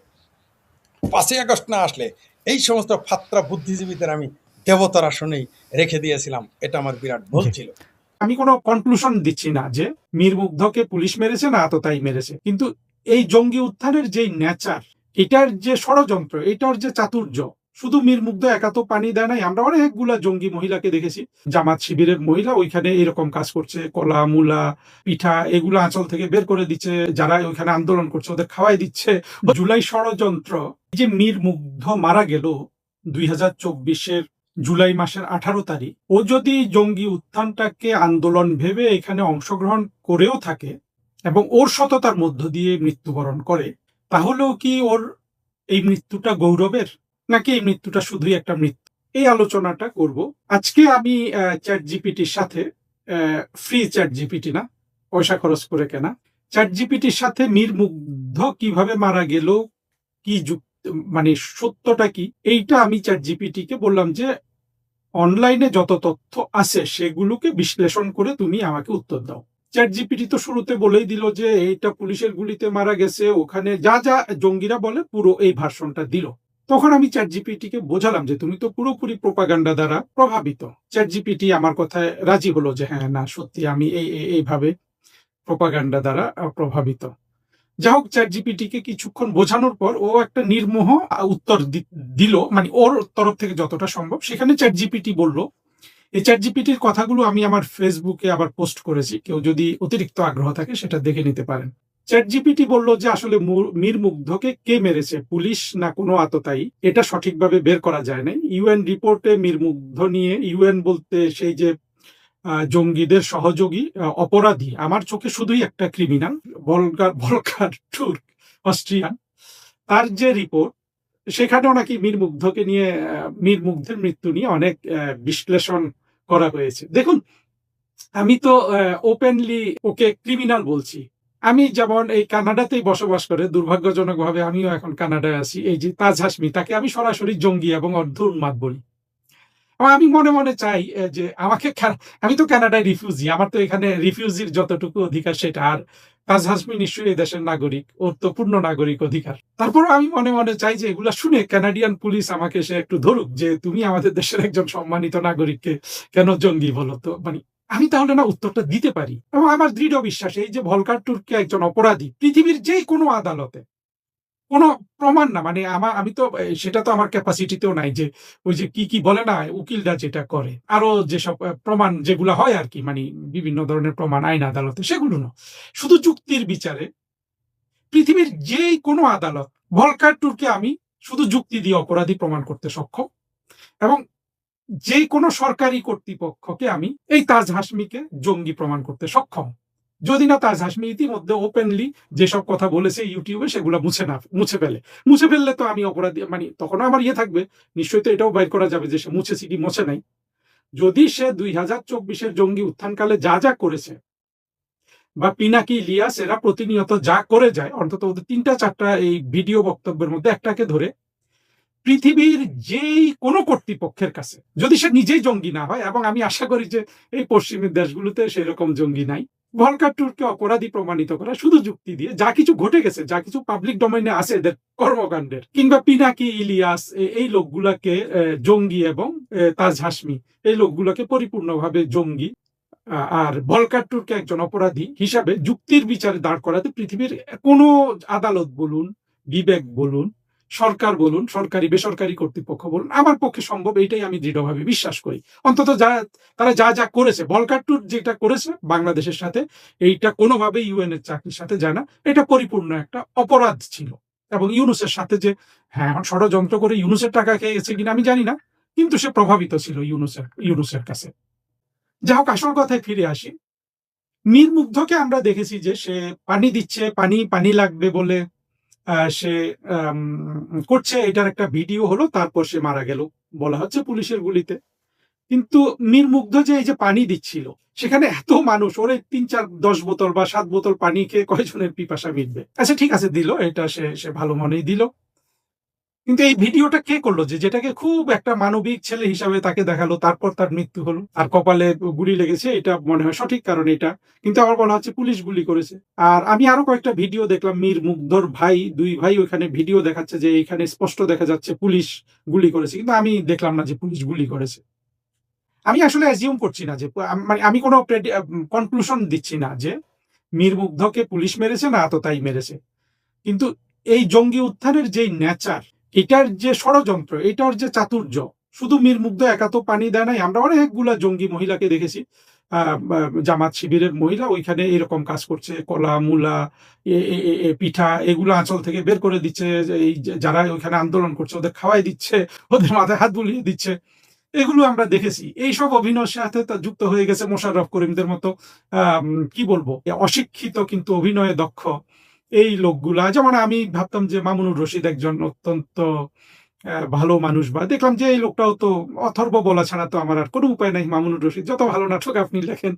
5ই আগস্ট না আসলে এই সমস্ত ফাত্রা বুদ্ধিজীবীদের আমি দেবতার আসনেই রেখে দিয়েছিলাম। এটা আমার বিরাট ভুল ছিল। আমি কোনো কনক্লুশন দিচ্ছি না যে মীর মুগ্ধকে পুলিশ মেরেছে না আততায়ী মেরেছে, কিন্তু এই জঙ্গি উত্থানের যেই নেচার, এটার যে ষড়যন্ত্র, এটার যে চাতুর্য, শুধু মীর মুগ্ধ একা তো পানি দেয় নাই। আমরা অনেকগুলা জঙ্গি মহিলাকে দেখেছি, জামাত শিবিরের মহিলা ওইখানে এরকম কাজ করছে, কলা মূলা পিঠা এগুলো আঁচল থেকে বের করে দিচ্ছে, যারা ওইখানে আন্দোলন করছে ওদের খাওয়াই দিচ্ছে। জুলাই ষড়যন্ত্র, এই যে মীর মুগ্ধ মারা গেল 2024 জুলাই মাসের 18 তারিখ, ও যদি জঙ্গি উত্থানটাকে আন্দোলন ভেবে এখানে অংশগ্রহণ করেও থাকে এবং ওর সততার মধ্য দিয়ে মৃত্যুবরণ করে, তাহলেও কি ওর এই মৃত্যুটা গৌরবের, নাকি এই মৃত্যুটা শুধুই একটা মৃত্যু? এই আলোচনাটা করব আজকে আমি চ্যাট জিপিটির সাথে, ফ্রি চ্যাট জিপিটি না, পয়সা খরচ করে কেনা চ্যাট জিপিটির সাথে মীর মুগ্ধ কিভাবে মারা গেল, কি মানে সত্যটা কি, এইটা আমি চ্যাট জিপিটিকে বললাম যে অনলাইনে যত তথ্য আছে সেগুলোকে বিশ্লেষণ করে তুমি আমাকে উত্তর দাও। চ্যাট জিপিটি তো শুরুতে বলেই দিল যে এইটা পুলিশের গুলিতে মারা গেছে, ওখানে যা যা জঙ্গিরা বলে পুরো এই ভার্সনটা দিল। তখন আমি চ্যাট জিপিটিকে বোঝালাম যে তুমি তো পুরোপুরি প্রোপাগান্ডা দ্বারা প্রভাবিত। চ্যাট জিপিটি আমার কথায় রাজি হলো যে হ্যাঁ, না সত্যি আমি এইভাবে প্রোপাগান্ডা দ্বারা প্রভাবিত। যা হোক, চ্যাট জিপিটিকে কিছুক্ষণ বোঝানোর পর ও একটা নির্মোহ উত্তর দিল, মানে ওর তরফ থেকে যতটা সম্ভব। সেখানে চ্যাট জিপিটি বলল, এই চ্যাট জিপিটির কথাগুলো আমি আমার ফেসবুকে আবার পোস্ট করেছি, কেউ যদি অতিরিক্ত আগ্রহ থাকে সেটা দেখে নিতে পারেন। চ্যাট জিপিটি বলল যে আসলে মীর মুগ্ধকে কে মেরেছে, পুলিশ না কোনো আততায়ী, এটা সঠিকভাবে বের করা যায় না। ইউএন রিপোর্টে মীর মুগ্ধ নিয়ে, ইউএন বলতে সেই যে জঙ্গিদের সহযোগী অপরাধী, আমার চোখে শুধুই একটা ক্রিমিনাল, ভলকার তুর্ক অস্ট্রিয়ান, তার যে রিপোর্ট, সেখানেও নাকি মীর মুগ্ধকে নিয়ে, মীর মুগ্ধের মৃত্যু নিয়ে অনেক বিশ্লেষণ করা হয়েছে। দেখুন, আমি তো ওপেনলি ওকে ক্রিমিনাল বলছি। আমি যেমন এই কানাডাতেই বসবাস করে, দুর্ভাগ্যজনকভাবে আমিও এখন কানাডায় আছি। এই যে তাজ হাশমি, তাকে আমি সরাসরি জঙ্গি এবং অর্ধ উন্মাদ বলি। আমি মনে মনে চাই যে আমাকে, আমি তো কানাডায় রিফিউজি, আমার তো এখানে রিফিউজির যতটুকু অধিকার সেটা, আর তাজ হাশমি নিশ্চয়ই এই দেশের নাগরিক, ওর তো পূর্ণ নাগরিক অধিকার। তারপর আমি মনে মনে চাই যে এগুলা শুনে কানাডিয়ান পুলিশ আমাকে সে একটু ধরুক, যে তুমি আমাদের দেশের একজন সম্মানিত নাগরিককে কেন জঙ্গি বলো। তো মানে আমি তাহলে না উত্তরটা দিতে পারি। এবং আমার দৃঢ় বিশ্বাস, এই যে ভলকার তুর্ককে একজন অপরাধী, পৃথিবীর যে কোনো আদালতে কোনো প্রমাণ না, মানে আমি তো সেটা তো আমার ক্যাপাসিটিতেও নাই যে ওই যে কি বলে না উকিলরা যেটা করে, আরো যেসব প্রমাণ যেগুলো হয় আর কি, মানে বিভিন্ন ধরনের প্রমাণ আইন আদালতে, সেগুলো না, শুধু যুক্তির বিচারে পৃথিবীর যে কোনো আদালত ভলকার তুর্ককে আমি শুধু যুক্তি দিয়ে অপরাধী প্রমাণ করতে সক্ষম, এবং যে কোনো সরকারি কর্তৃপক্ষকে আমি এই তাজ হাশমিকে জঙ্গি প্রমাণ করতে সক্ষম। যদি না তাজ হাশমি ইতিমধ্যে ওপেনলি যেসব কথা বলেছে ইউটিউবে সেগুলো মুছে ফেললে তো আমি অপরাধী, মানে তখনও আমার থাকবে, নিশ্চয়ই তো এটাও বাইর করা যাবে যে সে মুছেছি কি মুছে নাই। যদি সে 2024 জঙ্গি উত্থানকালে যা যা করেছে বা পিনাকি ইলিয়াস এরা প্রতিনিয়ত যা করে যায়, অন্তত ওদের ৩টা-৪টা এই ভিডিও বক্তব্যের মধ্যে একটাকে ধরে পৃথিবীর যেই কোনো কর্তৃপক্ষের কাছে, যদি সে নিজেই জঙ্গি না হয়, এবং আমি আশা করি যে এই পশ্চিমের দেশগুলোতে সেরকম জঙ্গি নাই, ভলকার ট্যুরকে অপরাধী প্রমাণিত করা শুধু যুক্তি দিয়ে, যা কিছু ঘটে গেছে, যা কিছু পাবলিক ডোমেইনে আছে এদের কর্মকাণ্ডের, কিংবা পিনাকি ইলিয়াস এই লোকগুলাকে জঙ্গি, এবং তাজ হাসমি এই লোকগুলোকে পরিপূর্ণভাবে জঙ্গি আর ভলকার ট্যুরকে একজন অপরাধী হিসাবে যুক্তির বিচারে দাঁড় করাতে পৃথিবীর কোনো আদালত বলুন, বিবেক বলুন, সরকার বলুন, সরকারি বেসরকারি কর্তৃপক্ষ বলুন, আমার পক্ষে সম্ভব, এইটাই আমি দৃঢ়ভাবে বিশ্বাস করি। অন্তত তারা যা যা করেছে, ভলকার ট্যুর যেটা করেছে বাংলাদেশের সাথে, এইটা কোনোভাবে ইউএন এর চাকরির সাথে যায় না। এটা পরিপূর্ণ একটা অপরাধ ছিল। এবং ইউনুসের সাথে যে হ্যাঁ এখন ষড়যন্ত্র করে ইউনুসের টাকা খেয়ে গেছে কিনা আমি জানি না, কিন্তু সে প্রভাবিত ছিল ইউনুসের কাছে। যা হোক, আসল কথায় ফিরে আসি। মীর মুগ্ধকে আমরা দেখেছি যে সে পানি দিচ্ছে, পানি লাগবে বলে সে করছে, এটার একটা ভিডিও হলো, তারপর সে মারা গেল বলা হচ্ছে পুলিশের গুলিতে। কিন্তু মীর মুগ্ধ যে এই যে পানি দিচ্ছিল, সেখানে এত মানুষ, ওরে ৩-৪-১০ বোতল বা ৭ বোতল পানি খেয়ে কয়জনের পিপাসা মিটবে? আচ্ছা ঠিক আছে, দিল, এটা সে ভালো মনেই দিল। কিন্তু এই ভিডিওটা কে করলো, যেটাকে খুব একটা মানবিক ছেলে হিসাবে তাকে দেখালো, তারপর তার মৃত্যু হলো, আর কপালে গুলি লেগেছে, এটা মনে হয় সঠিক কারণ এটা, কিন্তু আবার বলা হচ্ছে পুলিশ গুলি করেছে। আর আমি আরো কয়েকটা ভিডিও দেখলাম, মীর মুগ্ধর দুই ভাই ওখানে ভিডিও দেখাচ্ছে যে এখানে স্পষ্ট দেখা যাচ্ছে পুলিশ গুলি করেছে, কিন্তু আমি দেখলাম না যে পুলিশ গুলি করেছে। আমি আসলে অ্যাজিউম করছি না যে, মানে আমি কোনো কনক্লুশন দিচ্ছি না যে মীর মুগ্ধকে পুলিশ মেরেছে না আততায়ী মেরেছে, কিন্তু এই জঙ্গি উত্থানের যেই নেচার, এটার যে ষড়যন্ত্র, এটার যে চাতুর্য, শুধু মীর মুগ্ধ একা তো পানি দেয় নাই, আমরা অনেকগুলা জঙ্গি মহিলাকে দেখেছি, জামাত শিবিরের মহিলা ওইখানে এরকম কাজ করছে, কলা মূলা পিঠা এগুলো আঁচল থেকে বের করে দিচ্ছে, এই যারা ওইখানে আন্দোলন করছে ওদের খাওয়াই দিচ্ছে, ওদের মাথায় হাত বুলিয়ে দিচ্ছে, এগুলো আমরা দেখেছি। এইসব অভিনয়ের সাথে যুক্ত হয়ে গেছে মোশাররফ করিমদের মতো কি বলবো, অশিক্ষিত কিন্তু অভিনয়ে দক্ষ এই লোকগুলা। যেমন আমি ভাবতাম যে মামুনুর রশিদ একজন অত্যন্ত ভালো মানুষ, বা দেখলাম যে এই লোকটাও তো অথর্ব বলা ছাড়া তো আমার আর কোনো উপায় নাই। মামুনুর রশিদ যত ভালো নাটক আপনি লেখেন,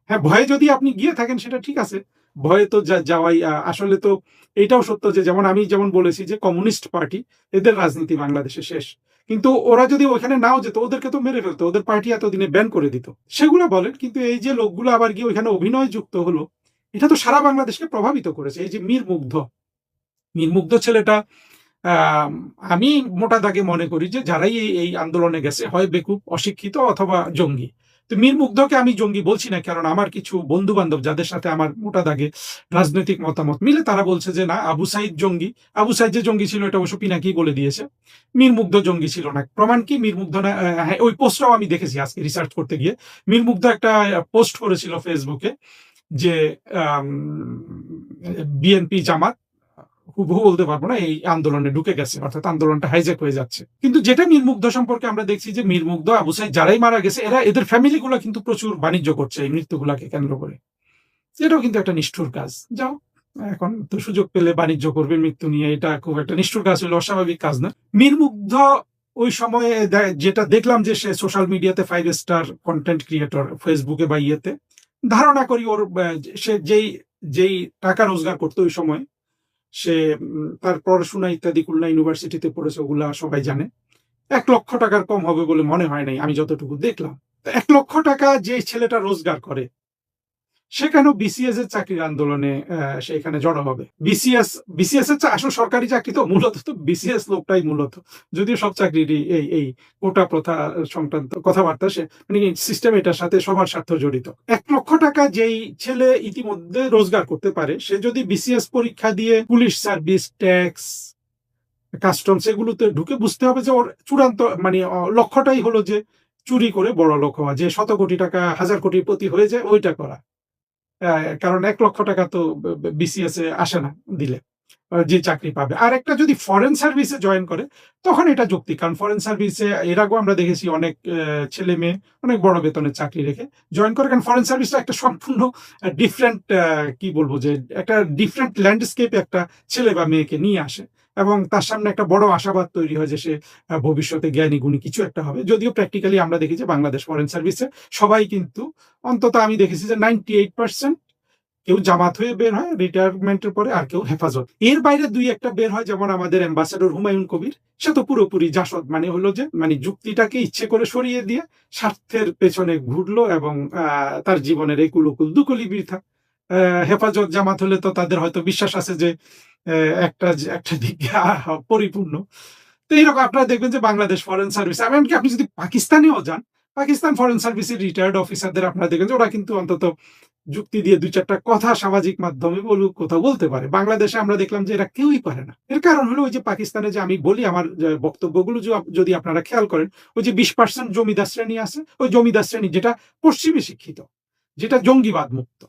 হ্যাঁ ভয়ে যদি আপনি গিয়ে থাকেন সেটা ঠিক আছে, ভয়ে তো যাওয়াই আসলে তো এইটাও সত্য যে, যেমন আমি বলেছি যে কমিউনিস্ট পার্টি, এদের রাজনীতি বাংলাদেশে শেষ, কিন্তু ওরা যদি ওইখানে নাও যেত ওদেরকে তো মেরে ফেলতো, ওদের পার্টি এতদিনে ব্যান করে দিত, সেগুলো বলেন। কিন্তু এই যে লোকগুলো আবার গিয়ে ওইখানে অভিনয় যুক্ত হলো, এটা তো সারা বাংলাদেশকে প্রভাবিত করেছে। এই যে মীর মুগ্ধ ছেলেটা, আমি মোটা দাগে মনে করি যে যারাই এই আন্দোলনে গেছে হয় বেকুব, অশিক্ষিত, অথবা জঙ্গি। তো মীর মুগ্ধকে আমি জঙ্গি বলছি না, কারণ আমার কিছু বন্ধু বান্ধব যাদের সাথে আমার মোটা দাগে রাজনৈতিক মতামত মিলে, তারা বলছে যে না, আবু সাইদ জঙ্গি। আবু সাইদ যে জঙ্গি ছিল এটা অবশ্য পিনাকি বলে দিয়েছে, মীর মুগ্ধ জঙ্গি ছিল না। প্রমাণ কি? মীর মুগ্ধ না, হ্যাঁ ওই পোস্টটাও আমি দেখেছি আজকে রিসার্চ করতে গিয়ে। মীর মুগ্ধ একটা পোস্ট করেছিল ফেসবুকে যে বিএনপি জামাত, হুবহু বলতে পারবো না, এই আন্দোলনে ঢুকে গেছে, অর্থাৎ আন্দোলনটা হাইজ্যাক হয়ে যাচ্ছে। কিন্তু যেটা মীর মুগ্ধ সম্পর্কে আমরা দেখছি যে মীর মুগ্ধ, আবু সাইদ যারাই মারা গেছে, এদের ফ্যামিলিগুলো কিন্তু প্রচুর বাণিজ্য করছে এই মৃত্যুগুলাকে কেন্দ্র করে। এটাও কিন্তু একটা নিষ্ঠুর কাজ। যাও, এখন তো সুযোগ পেলে বাণিজ্য করবে মৃত্যু নিয়ে, এটা খুব একটা নিষ্ঠুর কাজ হলো, অস্বাভাবিক কাজ না। মীর মুগ্ধ ওই সময়ে যেটা দেখলাম যে সে সোশ্যাল মিডিয়াতে 5 স্টার কন্টেন্ট ক্রিয়েটর, ফেসবুকে বা ইয়েতে, ধারণা করি ওর সে যেই টাকা রোজগার করতো ওই সময়, সে তার পড়াশোনা ইত্যাদি খুলনা ইউনিভার্সিটিতে পড়েছে, ওগুলা সবাই জানে। 1 লক্ষ টাকার কম হবে বলে মনে হয় নাই আমি যতটুকু দেখলাম। 1 লক্ষ টাকা যে ছেলেটা রোজগার করে, সে কেন বিসিএস এর চাকরির আন্দোলনে সেখানে জড়ো হবে? বিসিএস এর আসল সরকারি চাকরি তো মূলত তো বিসিএস লোকটাই মূলত, যদিও সব চাকরিরই এই কোটা প্রথা সংক্রান্ত কথাবার্তা, সে মানে সিস্টেম এটার সাথে সবার স্বার্থ জড়িত। 1 লক্ষ টাকা যেই ছেলে ইতিমধ্যে রোজগার করতে পারে, সে যদি বিসিএস পরীক্ষা দিয়ে পুলিশ সার্ভিস, ট্যাক্স, কাস্টমস এগুলোতে ঢুকে, বুঝতে হবে যে ওর চূড়ান্ত মানে লক্ষ্যটাই হলো যে চুরি করে বড় লোক হওয়া, যে 100 কোটি টাকা 1000 কোটির প্রতি হয়ে যায় ওইটা করা। কারণ 1 লক্ষ টাকা তো বিসিএস এ আসে না দিলে যে চাকরি পাবে। আর একটা যদি ফরেন সার্ভিসে জয়েন করে, তখন এটা যৌক্তিক, কারণ ফরেন সার্ভিসে এর আগেও আমরা দেখেছি অনেক ছেলে মেয়ে অনেক বড় বেতনের চাকরি রেখে জয়েন করে, কারণ ফরেন সার্ভিসটা একটা সম্পূর্ণ ডিফারেন্ট, কি বলবো, যে একটা ডিফারেন্ট ল্যান্ডস্কেপ একটা ছেলে বা মেয়েকে নিয়ে আসে, এবং তার সামনে একটা বড় আশাবাদ তৈরি হয় যে সে ভবিষ্যতে জ্ঞানী গুণী কিছু একটা হবে। যদিও প্র্যাকটিক্যালি আমরা দেখি যে বাংলাদেশ ফরেন সার্ভিসে সবাই কিন্তু, অন্তত আমি দেখেছি যে 98% কেউ জামাত হয়ে বের হয় রিটায়ারমেন্টের পরে, আর কেউ হেফাজত। এর বাইরে দুই একটা বের হয়, যেমন আমাদের অ্যাম্বাসেডর হুমায়ুন কবির, সে তো পুরোপুরি জাসদ, মানে হলো যে মানে যুক্তিটাকে ইচ্ছে করে সরিয়ে দিয়ে স্বার্থের পেছনে ঘুরলো এবং তার জীবনের এই কুলকুল দুকুলি বৃথা। হেফাজত জামাত হলে তো তাদের হয়তো বিশ্বাস আছে যে একটা একটা দিক পরিপূর্ণ। তো এইরকম আপনারা দেখবেন যে বাংলাদেশ ফরেন সার্ভিস, এমনকি আপনি যদি পাকিস্তানেও যান, পাকিস্তান ফরেন সার্ভিসের রিটায়ার্ড অফিসারদের আপনারা দেখবেন যে ওরা কিন্তু অন্তত যুক্তি দিয়ে দুই চারটা কথা সামাজিক মাধ্যমে বলুক কোথাও বলতে পারে। বাংলাদেশে আমরা দেখলাম যে এরা কেউই পারে না। এর কারণ হলো ওই যে পাকিস্তানে যে আমি বলি আমার বক্তব্যগুলো যদি আপনারা খেয়াল করেন, ওই যে 20% জমিদার শ্রেণী আছে, ওই জমিদার শ্রেণী যেটা পশ্চিমী শিক্ষিত, যেটা জঙ্গিবাদ মুক্ত,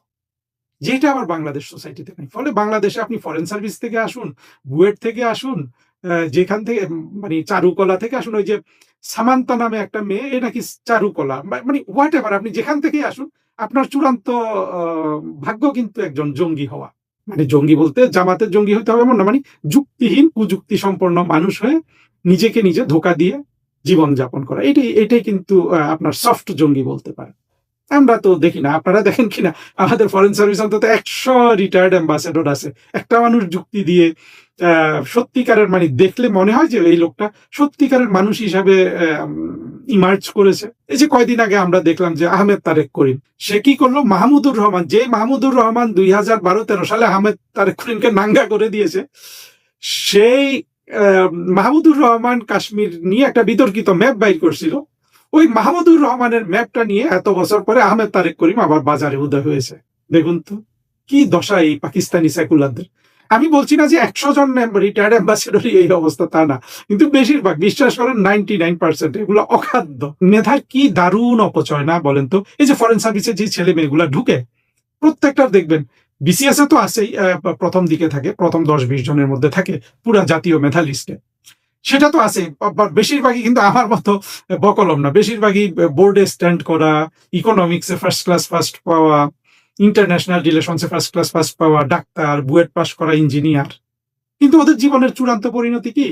যেটা আবার বাংলাদেশ সোসাইটিতে নেই। ফলে বাংলাদেশে আপনি ফরেন সার্ভিস থেকে আসুন, বুয়েট থেকে আসুন, যেখান থেকে মানে চারুকলা থেকে আসুন, ওই যে সামান্তা নামে একটা মেয়ে, এ নাকি চারুকলা, মানে হোয়াট এভার, আপনি যেখান থেকেই আসুন আপনার চূড়ান্ত ভাগ্য কিন্তু একজন জঙ্গি হওয়া। মানে জঙ্গি বলতে জামাতের জঙ্গি হতে হবে এমন না, মানে যুক্তিহীন কুযুক্তি সম্পন্ন মানুষ হয়ে নিজেকে নিজে ধোঁকা দিয়ে জীবন যাপন করা, এটাই কিন্তু আপনার সফট জঙ্গি বলতে পারে। আমরা তো দেখি না, আপনারা দেখেন কিনা আমাদের ফরেন সার্ভিস অন্তত 100 রিটায়ার্ড অ্যাম্বাসেডর আছে। একটা মানুষ যুক্তি দিয়ে সত্যিকারের মানে দেখলে মনে হয় যে এই লোকটা সত্যিকারের মানুষ হিসাবে ইমার্জ করেছে। এই যে কয়দিন আগে আমরা দেখলাম যে আহমেদ তারেক করিম, সে কি করলো, মাহমুদুর রহমান, যে মাহমুদুর রহমান 2012-13 সালে আহমেদ তারেক করিমকে নাঙ্গা করে দিয়েছে, সেই মাহমুদুর রহমান কাশ্মীর নিয়ে একটা বিতর্কিত ম্যাপ বাইর করছিল। ওই মাহমুদুর রহমানের ম্যাপটা নিয়ে এত বছর পরে আহমেদ তারেক করিম আবার বাজারে উদয় হয়েছে। দেখুন তো কি দশা এই পাকিস্তানি সেকুলারদের। আমি বলছি না যে 100 জন রিটায়ার্ড অ্যাম্বাসেডরই এই অবস্থা, তা না, কিন্তু বেশিরভাগ, বিশ্বাস করেন 99% এগুলো অখাদ্য। মেধার কি দারুণ অপচয় না বলেন তো। এই যে ফরেন সার্ভিসে যে ছেলে মেয়েগুলা ঢুকে, প্রত্যেকটার দেখবেন বিসিএস এ তো আছেই, প্রথম দিকে থাকে, প্রথম 10-20 জনের মধ্যে থাকে পুরা জাতীয় মেধা লিস্টে, সেটা তো আছে। বেশিরভাগই কিন্তু আমার মতো বকলম না, বেশিরভাগই বোর্ডে স্ট্যান্ড করা, ইকোনমিক্সে ফার্স্ট ক্লাস ফার্স্ট পাওয়া, ইন্টারন্যাশনাল রিলেশনসে ফার্স্ট ক্লাস ফার্স্ট পাওয়া, ডাক্তার, বুয়েট পাস করা ইঞ্জিনিয়ার। কিন্তু ওদের জীবনের চূড়ান্ত পরিণতি কি?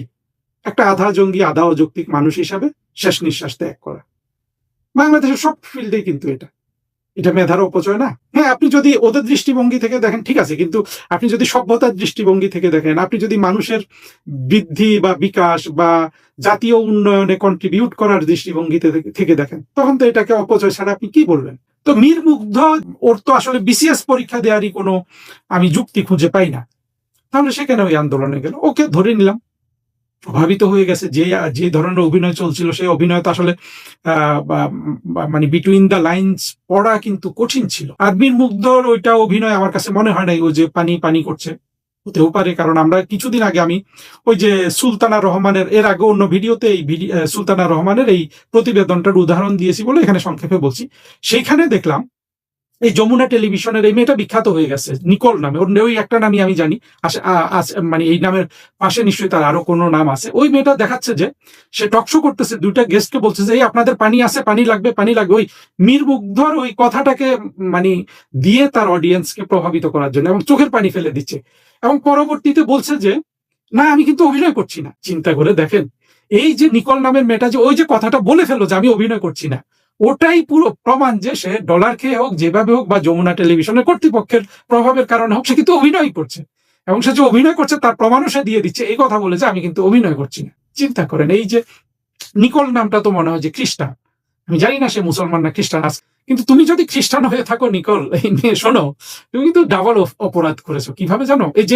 একটা আধা জঙ্গি আধা অযৌক্তিক মানুষ হিসাবে শেষ নিঃশ্বাস ত্যাগ করা। বাংলাদেশের সব ফিল্ডে কিন্তু এটা মেধার অপচয় না? হ্যাঁ, আপনি যদি ওদের দৃষ্টিভঙ্গি থেকে দেখেন ঠিক আছে, কিন্তু আপনি যদি সভ্যতার দৃষ্টিভঙ্গি থেকে দেখেন, আপনি যদি মানুষের বৃদ্ধি বা বিকাশ বা জাতীয় উন্নয়নে কন্ট্রিবিউট করার দৃষ্টিভঙ্গি থেকে দেখেন, তখন তো এটাকে অপচয় ছাড়া আপনি কি বলবেন? তো মীর মুগ্ধ, ওর তো আসলে বিসিএস পরীক্ষা দেওয়ারই কোনো আমি যুক্তি খুঁজে পাই না। তাহলে সে কেন ওই আন্দোলনে গেল? ওকে ধরে নিলাম, প্রভাবিত হয়ে গেছে, যে ধরনের অভিনয় চলছিল সেই অভিনয় তো আসলে মানে বিটুইন দ্য লাইন্স পড়া কিন্তু কঠিন ছিল। আর মীর মুগ্ধর ওইটা অভিনয় আমার কাছে মনে হয় নাই ও যে পানি পানি করছে। হতেও পারে, কারণ আমরা কিছুদিন আগে আমি ওই যে সুলতানা রহমানের, এর আগে অন্য ভিডিওতে এই সুলতানা রহমানের এই প্রতিবেদনটার উদাহরণ দিয়েছি বলে এখানে সংক্ষেপে বলছি। সেইখানে দেখলাম এই যমুনা টেলিভিশনের এই মেয়েটা বিখ্যাত হয়ে গেছে নিকোল নামে, ওর ওই একটা নামই আমি জানি, মানে এই নামের পাশে নিশ্চয়ই তার আরো কোনো নাম আছে। ওই মেয়েটা দেখাচ্ছে যে সে টকশো করতেছে, দুইটা গেস্টকে বলছে যে এই আপনাদের পানি আছে, পানি লাগবে, পানি লাগবে, ওই মীর মুগ্ধর ওই কথাটাকে মানে দিয়ে তার অডিয়েন্সকে প্রভাবিত করার জন্য, এবং চোখের পানি ফেলে দিচ্ছে, এবং পরবর্তীতে বলছে যে না আমি কিন্তু অভিনয় করছি না। চিন্তা করে দেখেন, এই যে নিকোল নামের মেয়েটা যে ওই যে কথাটা বলে ফেললো যে আমি অভিনয় করছি না, ওটাই পুরো প্রমাণ যে সে ডলার খেয়ে হোক, যেভাবে হোক, বা যমুনা টেলিভিশনের কর্তৃপক্ষের প্রভাবের কারণে হোক, সে কিন্তু অভিনয় করছে, এবং সে যে অভিনয় করছে তার প্রমাণও সে দিয়ে দিচ্ছে, এই কথা বলে যে আমি কিন্তু অভিনয় করছি না। চিন্তা করেন, এই যে নিকোল নামটা তো মনে হয় যে খ্রিস্টান, আমি জানি না সে মুসলমান না খ্রিস্টান আছে, কিন্তু তুমি যদি খ্রিস্টান হয়ে থাকো নিকোল, এই মেয়ে শোনো, তুমি কিন্তু ডাবল অপরাধ করেছো। কিভাবে জানো? এই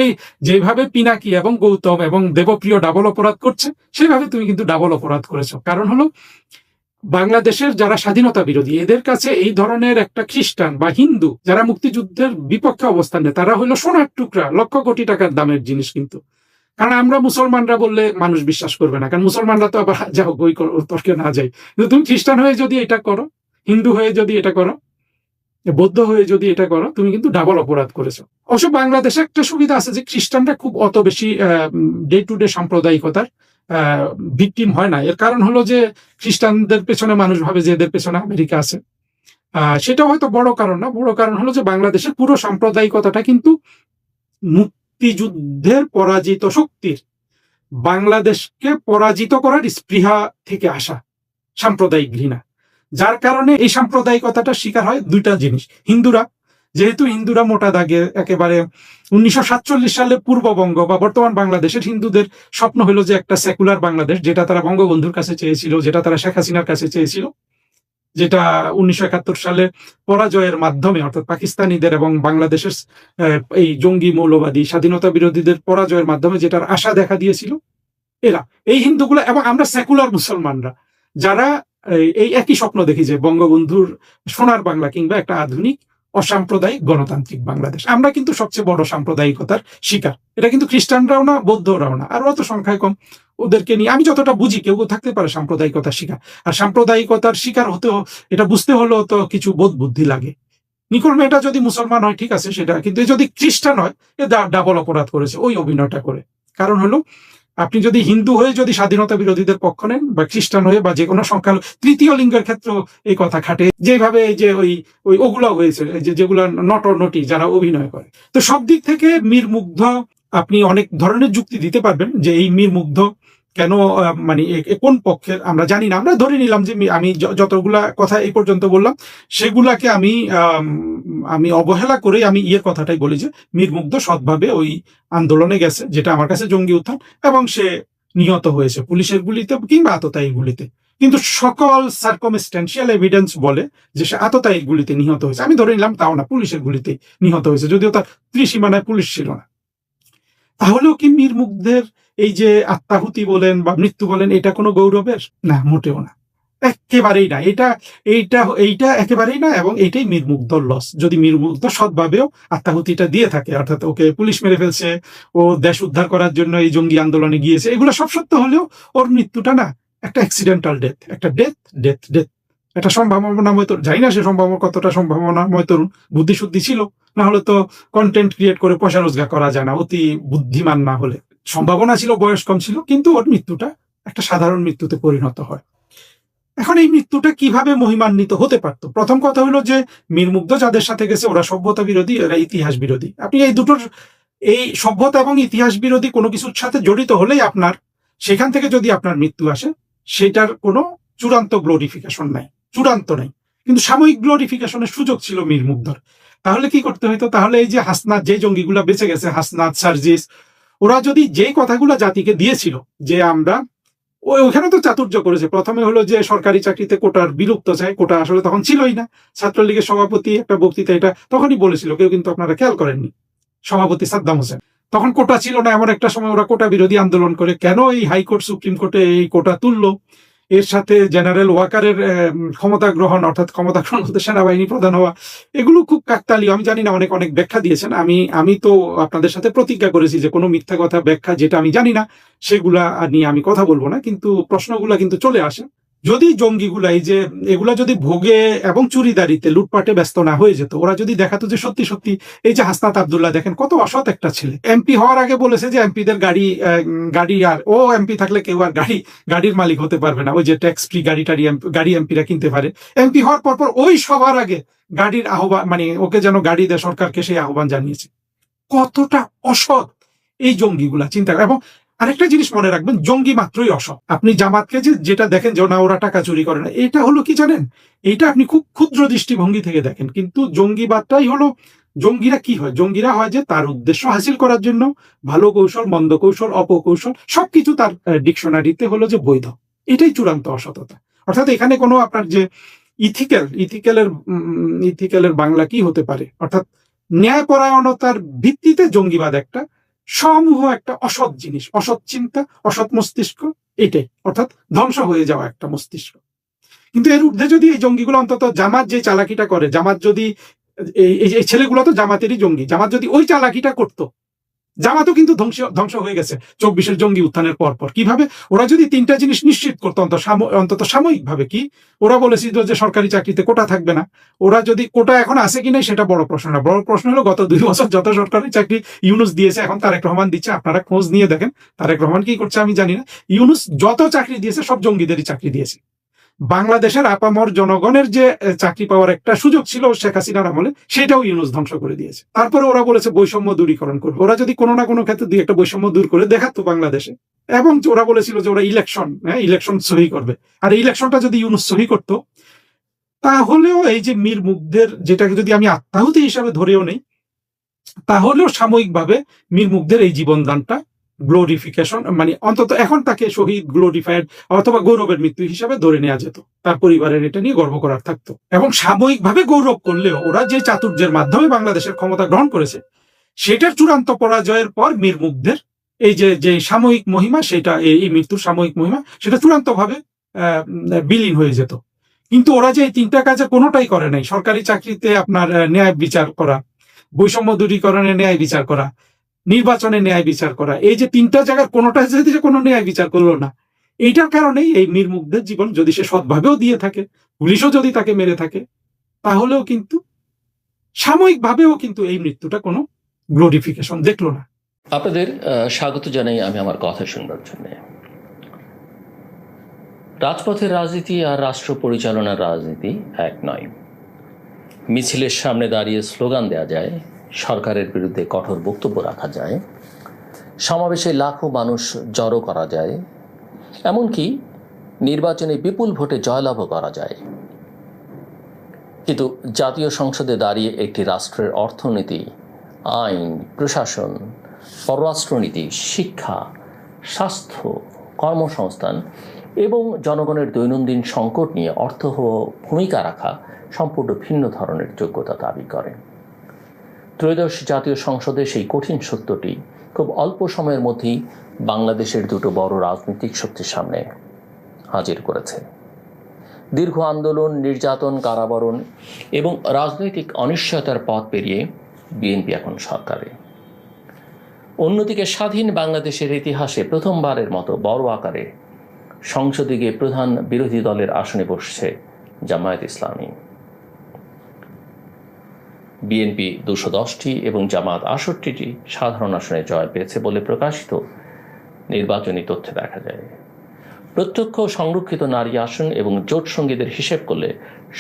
যেভাবে পিনাকি এবং গৌতম এবং দেবপ্রিয় ডাবল অপরাধ করছে, সেভাবে তুমি কিন্তু ডাবল অপরাধ করেছো। কারণ হলো বাংলাদেশের যারা স্বাধীনতা বিরোধী, এদের কাছে এই ধরনের একটা খ্রিস্টান বা হিন্দু যারা মুক্তিযুদ্ধের বিপক্ষে অবস্থান নেয়, তারা হলো সোনার টুকরা, লক্ষ কোটি টাকার দামের জিনিস। কিন্তু কারণ আমরা মুসলমানরা বললে মানুষ বিশ্বাস করবে না, কারণ মুসলমানরা তো আবার যাও বই তর্কে না যায়। কিন্তু তুমি খ্রিস্টান হয়ে যদি এটা করো, হিন্দু হয়ে যদি এটা করো, বৌদ্ধ হয়ে যদি এটা করো, তুমি কিন্তু ডাবল অপরাধ করেছো। অবশ্য বাংলাদেশে একটা সুবিধা আছে যে খ্রিস্টানরা খুব অত বেশি ডে টু ডে সাম্প্রদায়িকতার ভিকটিম হয় না। এর কারণ হলো যে খ্রিস্টানদের পেছনে মানুষ ভাবে যে এদের পেছনে আমেরিকা আছে, সেটা হয়তো বড় কারণ না। বড় কারণ হলো যে বাংলাদেশের পুরো সাম্প্রদায়িকতাটা কিন্তু মুক্তিযুদ্ধের পরাজিত শক্তির, বাংলাদেশকে পরাজিত করার স্পৃহা থেকে আসা সাম্প্রদায়িক ঘৃণা, যার কারণে এই সাম্প্রদায়িকতাটা শিকার হয় দুইটা জিনিস। হিন্দুরা যেহেতু হিন্দুরা মোটা দাগে একেবারে 1947 সালে পূর্ববঙ্গ বা বর্তমান বাংলাদেশের হিন্দুদের স্বপ্ন হলো যে একটা সেকুলার বাংলাদেশ, যেটা তারা বঙ্গবন্ধুর কাছে চেয়েছিল, যেটা তারা শেখ হাসিনার কাছে চেয়েছিল, যেটা 1971 সালে পরাজয়ের মাধ্যমে অর্থাৎ পাকিস্তানিদের এবং বাংলাদেশের এই জঙ্গি মৌলবাদী স্বাধীনতা বিরোধীদের পরাজয়ের মাধ্যমে যেটার আশা দেখা দিয়েছিল এরা, এই হিন্দুগুলো এবং আমরা সেকুলার মুসলমানরা যারা এই একই স্বপ্ন দেখি যে বঙ্গবন্ধুর সোনার বাংলা কিংবা একটা আধুনিক অসাম্প্রদায়িক গণতান্ত্রিক বাংলাদেশ। আমরা কিন্তু সবচেয়ে বড় সাম্প্রদায়িকতার শিকার। এটা কিন্তু খ্রিস্টানরাও না, বৌদ্ধরাও না, আর অত সংখ্যায় কম। ওদেরকে নিয়ে আমি যতটা বুঝি কেউ থাকতে পারে সাম্প্রদায়িকতার শিকার, আর সাম্প্রদায়িকতার শিকার হতেও এটা বুঝতে হলেও তো কিছু বোধ বুদ্ধি লাগে। নিকোল মেটা যদি মুসলমান হয় ঠিক আছে সেটা, কিন্তু যদি খ্রিস্টান হয় এ ডাবল অপরাধ করেছে ওই অভিনয়টা করে। কারণ হলো আপনি যদি হিন্দু হয়ে যদি স্বাধীনতা বিরোধীদের পক্ষ নেন বা খ্রিস্টান হয়ে বা যে কোনো সংখ্যালঘু তৃতীয় লিঙ্গের ক্ষেত্রেও এই কথা খাটে, যেভাবে যে ওই ওগুলা হয়েছে যেগুলা নট অর নটি যারা অভিনয় করে। তো সব দিক থেকে মীর মুগ্ধ আপনি অনেক ধরনের যুক্তি দিতে পারবেন যে এই মীর মুগ্ধ কেন মানে কোন পক্ষের আমরা জানি না। আমরা ধরে নিলাম যে আমি যতগুলা কথা এই পর্যন্ত বললাম সেগুলাকে আমি অবহেলা করে আমি কথাটাই বলি যে মীর মুগ্ধ সৎভাবে ওই আন্দোলনে গেছে, যেটা আমার কাছে জঙ্গি উত্থান, এবং সে নিহত হয়েছে পুলিশের গুলিতে কিংবা আততায়ী গুলিতে। কিন্তু সকল সার্কমস্ট্যান্সিয়াল এভিডেন্স বলে যে সে আততায়ী গুলিতে নিহত হয়েছে। আমি ধরে নিলাম তাও না, পুলিশের গুলিতে নিহত হয়েছে, যদিও তার ত্রিসীমানায় পুলিশ ছিল না। তাহলেও কি মীর মুগ্ধের এই যে আত্মাহুতি বলেন বা মৃত্যু বলেন এটা কোনো গৌরবের? না, মোটেও না, একেবারেই না। এইটা একেবারেই না, এবং এইটাই মীর মুগ্ধর লস। যদি মীর মুগ্ধ সৎভাবেও আত্মাহুতিটা দিয়ে থাকে, অর্থাৎ ওকে পুলিশ মেরে ফেলছে, ও দেশ উদ্ধার করার জন্য এই জঙ্গি আন্দোলনে গিয়েছে, এগুলো সব সত্য হলেও ওর মৃত্যুটা না একটা অ্যাক্সিডেন্টাল ডেথ, একটা ডেথ একটা সম্ভাবনাময় তরুণ। জানি না সে কতটা সম্ভাবনাময় তরুণ, বুদ্ধিশুদ্ধি ছিল, না হলে তো কন্টেন্ট ক্রিয়েট করে পয়সা রোজগার করা যায় না অতি বুদ্ধিমান না হলে। সম্ভাবনা ছিল, বয়স কম ছিল, কিন্তু ওর মৃত্যুটা একটা সাধারণ মৃত্যুতে পরিণত হয়। এখন এই মৃত্যুটা কিভাবে মহিমান্বিত হতে পারত? প্রথম কথা হলো যে মীর মুগ্ধ যাদের সাথে গেছে ওরা সভ্যতা বিরোধী, এরা ইতিহাস বিরোধী। আপনি এই দুটোর, এই সভ্যতা এবং ইতিহাস বিরোধী কোনো কিছুর সাথে জড়িত হলেই আপনার সেখান থেকে যদি আপনার মৃত্যু আসে সেটার কোনো চূড়ান্ত গ্লোরিফিকেশন নাই, চূড়ান্ত নাই, কিন্তু সাময়িক গ্লোরিফিকেশনের সুযোগ ছিল মীর মুগ্ধর। তাহলে কি করতে হইতো? তাহলে এই যে হাসনাত, যে জঙ্গিগুলা বেঁচে গেছে, হাসনাত, সার্জিস, ওরা যদি যেই কথাগুলো জাতিকে দিয়েছিল যে আমরা, ওখানে তো চাতুর্য করেছে। প্রথমে হলো যে সরকারি চাকরিতে কোটার বিলুপ্ত চাই, কোটা আসলে তখন ছিলই না। ছাত্রলীগের সভাপতি একটা বক্তৃতা এটা তখনই বলেছিল, কেউ কিন্তু আপনারা খেয়াল করেননি। সভাপতি সাদ্দাম হোসেন, তখন কোটা ছিল না, এমন একটা সময় ওরা কোটা বিরোধী আন্দোলন করে কেন এই হাইকোর্ট সুপ্রিম কোর্টে এই কোটা তুললো। এর সাথে জেনারেল ওয়াকারের ক্ষমতা গ্রহণ, অর্থাৎ ক্ষমতা গ্রহণ হতে সেনাবাহিনী প্রধান হওয়া, এগুলো খুব কাকতালীয়। আমি জানি না, অনেক ব্যাখ্যা দিয়েছেন। আমি তো আপনাদের সাথে প্রতিজ্ঞা করেছি যে কোনো মিথ্যা কথা ব্যাখ্যা যেটা আমি জানি না সেগুলা নিয়ে আমি কথা বলবো না, কিন্তু প্রশ্নগুলা কিন্তু চলে আসে। যদি জঙ্গিগুলা এগুলা যদি ভোগে এবং চুরিদারিতে লুটপাটে ব্যস্ত না হয়ে যেত, ওরা যদি দেখাতো যে সত্যি সত্যি এই যে হাসনাত আব্দুল্লাহ দেখেন কত অসৎ একটা ছেলে, এমপি হওয়ার আগে বলেছে যে এমপিদের গাড়ি আর ও এমপি থাকলে কেউ আর গাড়ির মালিক হতে পারবে না, ওই যে ট্যাক্স ফ্রি গাড়ি এমপিরা কিনতে পারে। এমপি হওয়ার পর ওই সবার আগে গাড়ির আহ্বান, মানে ওকে যেন গাড়ি দেয় সরকারকে, সেই আহ্বান জানিয়েছে। কতটা অসৎ এই জঙ্গিগুলা, চিন্তা। এবং আরেকটা জিনিস মনে রাখবেন, জঙ্গি মাত্রই অসৎ। আপনি জামাতকে যেটা দেখেন যে না ওরা টাকা চুরি করে না, এটা হলো কি জানেন, এইটা আপনি খুব ক্ষুদ্র দৃষ্টিভঙ্গি থেকে দেখেন। কিন্তু জঙ্গিবাদটাই হলো, জঙ্গিরা কি হয়? জঙ্গিরা হয় যে তার উদ্দেশ্য হাসিল করার জন্য ভালো কৌশল, মন্দ কৌশল, অপকৌশল সবকিছু তার ডিকশনারিতে হলো যে বৈধ। এটাই চূড়ান্ত অসততা। অর্থাৎ এখানে কোনো আপনার যে ইথিক্যালের বাংলা কি হতে পারে, অর্থাৎ ন্যায়পরায়ণতার ভিত্তিতে জঙ্গিবাদ একটা সমূহ, একটা অসৎ জিনিস, অসৎ চিন্তা, অসৎ মস্তিষ্ক, এটাই অর্থাৎ ধ্বংস হয়ে যাওয়া একটা মস্তিষ্ক। কিন্তু এর ঊর্ধ্বে যদি এই জঙ্গিগুলো, অন্তত জামাত যে চালাকিটা করে, জামাত যদি এই ছেলেগুলো তো জামাতেরই জঙ্গি, জামাত যদি ওই চালাকিটা করতো, জামাতও কিন্তু ধ্বংস হয়ে গেছে 24-এর জঙ্গি উত্থানের পর। কিভাবে? ওরা যদি তিনটা জিনিস নিশ্চিত করতো অন্তত সাময়িকভাবে, কি ওরা বলেছিল যে সরকারি চাকরিতে কোটা থাকবে না। ওরা যদি কোটা এখন আছে কিনা সেটা বড় প্রশ্ন না, বড় প্রশ্ন হলো গত 2 বছর যত সরকারি চাকরি ইউনূস দিয়েছে, এখন তারেক রহমান দিচ্ছে। আপনারা খোঁজ নিয়ে দেখেন তারেক রহমান কি করছে আমি জানি না। ইউনূস যত চাকরি দিয়েছে সব জঙ্গিদেরই চাকরি দিয়েছে। বাংলাদেশের আপামর জনগণের যে চাকরি পাওয়ার একটা সুযোগ ছিল শেখ হাসিনার আমলে, সেটাও ইউনূস ধ্বংস করে দিয়েছে। তারপরে ওরা বলেছে বৈষম্য দূরীকরণ করবে। ওরা যদি কোনো না কোনো ক্ষেত্রে দুই একটা বৈষম্য দূর করে দেখাতো বাংলাদেশে, এবং ওরা বলেছিল যে ওরা ইলেকশন সহি করবে, আর ইলেকশনটা যদি ইউনূস সহি করতো, তাহলেও এই যে মীর মুগ্ধের, যেটাকে যদি আমি আত্মাহুতি হিসাবে ধরেও নেই, তাহলেও সাময়িকভাবে মীর মুগ্ধের এই জীবনদানটা গ্লোরিফিকেশন, মানে অন্তত এখন তাকে শহীদ, গ্লোরিফাইড অথবা গৌরবের মৃত্যু হিসাবে ধরে নেওয়া যেত, তার পরিবারের এটা নিয়ে গর্ব করার থাকতো। এবং সাময়িকভাবে গৌরব করলেও ওরা যে চাতুর্যের মাধ্যমে বাংলাদেশের ক্ষমতা গ্রহণ করেছে, সেটার চূড়ান্ত পরাজয়ের পর মীর মুগ্ধের এই যে সাময়িক মহিমা, সেটা এই মৃত্যুর সাময়িক মহিমা, সেটা চূড়ান্তভাবে বিলীন হয়ে যেত। কিন্তু ওরা যে এই তিনটা কাজে কোনোটাই করে নাই, সরকারি চাকরিতে আপনার ন্যায় বিচার করা, বৈষম্য দূরীকরণে ন্যায় বিচার করা, নির্বাচনে ন্যায় বিচার করা, এই যে তিনটা জায়গার কোনোটা যদি কোনো ন্যায় বিচার করলো না, এইটার কারণেই এই মীর মুগ্ধের জীবন যদি সে সৎভাবেও দিয়ে থাকে, পুলিশও যদি তাকে মেরে থাকে, তাহলেও কিন্তু সাময়িকভাবেও কিন্তু এই মৃত্যুটা কোনো গ্লোরিফিকেশন দেখলো না। আপনাদের স্বাগত জানাই আমি আমার কথা শুনবার জন্য। রাজপথের রাজনীতি আর রাষ্ট্র পরিচালনার রাজনীতি এক নয়। মিছিলের সামনে দাঁড়িয়ে স্লোগান দেওয়া যায়, সরকারের বিরুদ্ধে কঠোর বক্তব্য রাখা যায়, সমাবেশে লাখো মানুষ জড়ো করা যায়, এমনকি নির্বাচনে বিপুল ভোটে জয়লাভও করা যায়। কিন্তু জাতীয় সংসদে দাঁড়িয়ে একটি রাষ্ট্রের অর্থনীতি, আইন, প্রশাসন, পররাষ্ট্রনীতি, শিক্ষা, স্বাস্থ্য, কর্মসংস্থান এবং জনগণের দৈনন্দিন সংকট নিয়ে অর্থবহ ভূমিকা রাখা সম্পূর্ণ ভিন্ন ধরনের যোগ্যতা দাবি করে। ত্রয়োদশ জাতীয় সংসদে সেই কঠিন সত্যটি খুব অল্প সময়ের মধ্যেই বাংলাদেশের দুটো বড় রাজনৈতিক শক্তির সামনে হাজির করেছে। দীর্ঘ আন্দোলন, নির্যাতন, কারাবরণ এবং রাজনৈতিক অনিশ্চয়তার পথ পেরিয়ে বিএনপি এখন সরকারে। অন্যদিকে স্বাধীন বাংলাদেশের ইতিহাসে প্রথমবারের মতো বড় আকারে সংসদে গিয়ে প্রধান বিরোধী দলের আসনে বসছে জামায়াত ইসলামী। বিএনপি 210টি এবং জামায়াত 68টি সাধারণ আসনে জয় পেয়েছে বলে প্রকাশিত নির্বাচনী তথ্যে দেখা যায়। প্রত্যক্ষ সংরক্ষিত নারী আসন এবং জোট সঙ্গীদের হিসেব করলে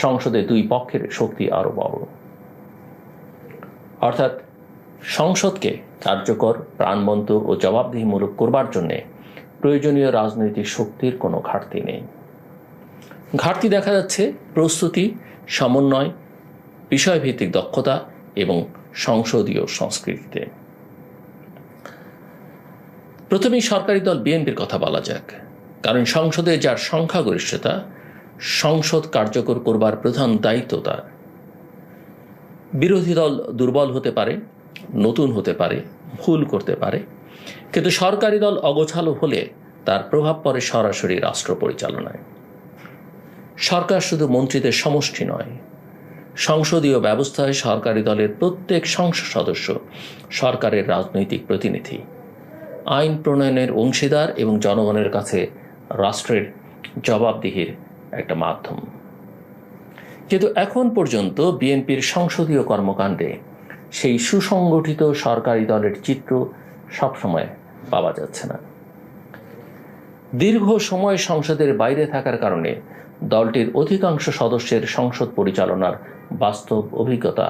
সংসদে দুই পক্ষের শক্তি আরো বড়। অর্থাৎ সংসদকে কার্যকর, প্রাণবন্ত ও জবাবদিহিমূলক করবার জন্য প্রয়োজনীয় রাজনৈতিক শক্তির কোনো ঘাটতি নেই। ঘাটতি দেখা যাচ্ছে প্রস্তুতি, সমন্বয়, বিষয়ভিত্তিক দক্ষতা এবং সংসদীয় সংস্কৃতিতে। প্রথমেই সরকারি দল বিএনপির কথা বলা যাক, কারণ সংসদে যার সংখ্যাগরিষ্ঠতা, সংসদ কার্যকর করবার প্রধান দায়িত্ব তার। বিরোধী দল দুর্বল হতে পারে, নতুন হতে পারে, ভুল করতে পারে, কিন্তু সরকারি দল অগোছালো হলে তার প্রভাব পড়ে সরাসরি রাষ্ট্র পরিচালনায়। সরকার শুধু মন্ত্রীদের সমষ্টি নয়, সংসদীয় ব্যবস্থায় সরকারি দলের প্রত্যেক সংসদ সদস্য সরকারের রাজনৈতিক প্রতিনিধি, আইন প্রণয়নের অংশীদার এবং জনগণের কাছে রাষ্ট্রের জবাবদিহির একটা মাধ্যম। কিন্তু এখন পর্যন্ত বিএনপির সংসদীয় কর্মকাণ্ডে সেই সুসংগঠিত সরকারি দলের চিত্র সবসময় পাওয়া যাচ্ছে না। দীর্ঘ সময় সংসদের বাইরে থাকার কারণে দলটির অধিকাংশ সদস্যের সংসদ পরিচালনার বাস্তব অভিজ্ঞতা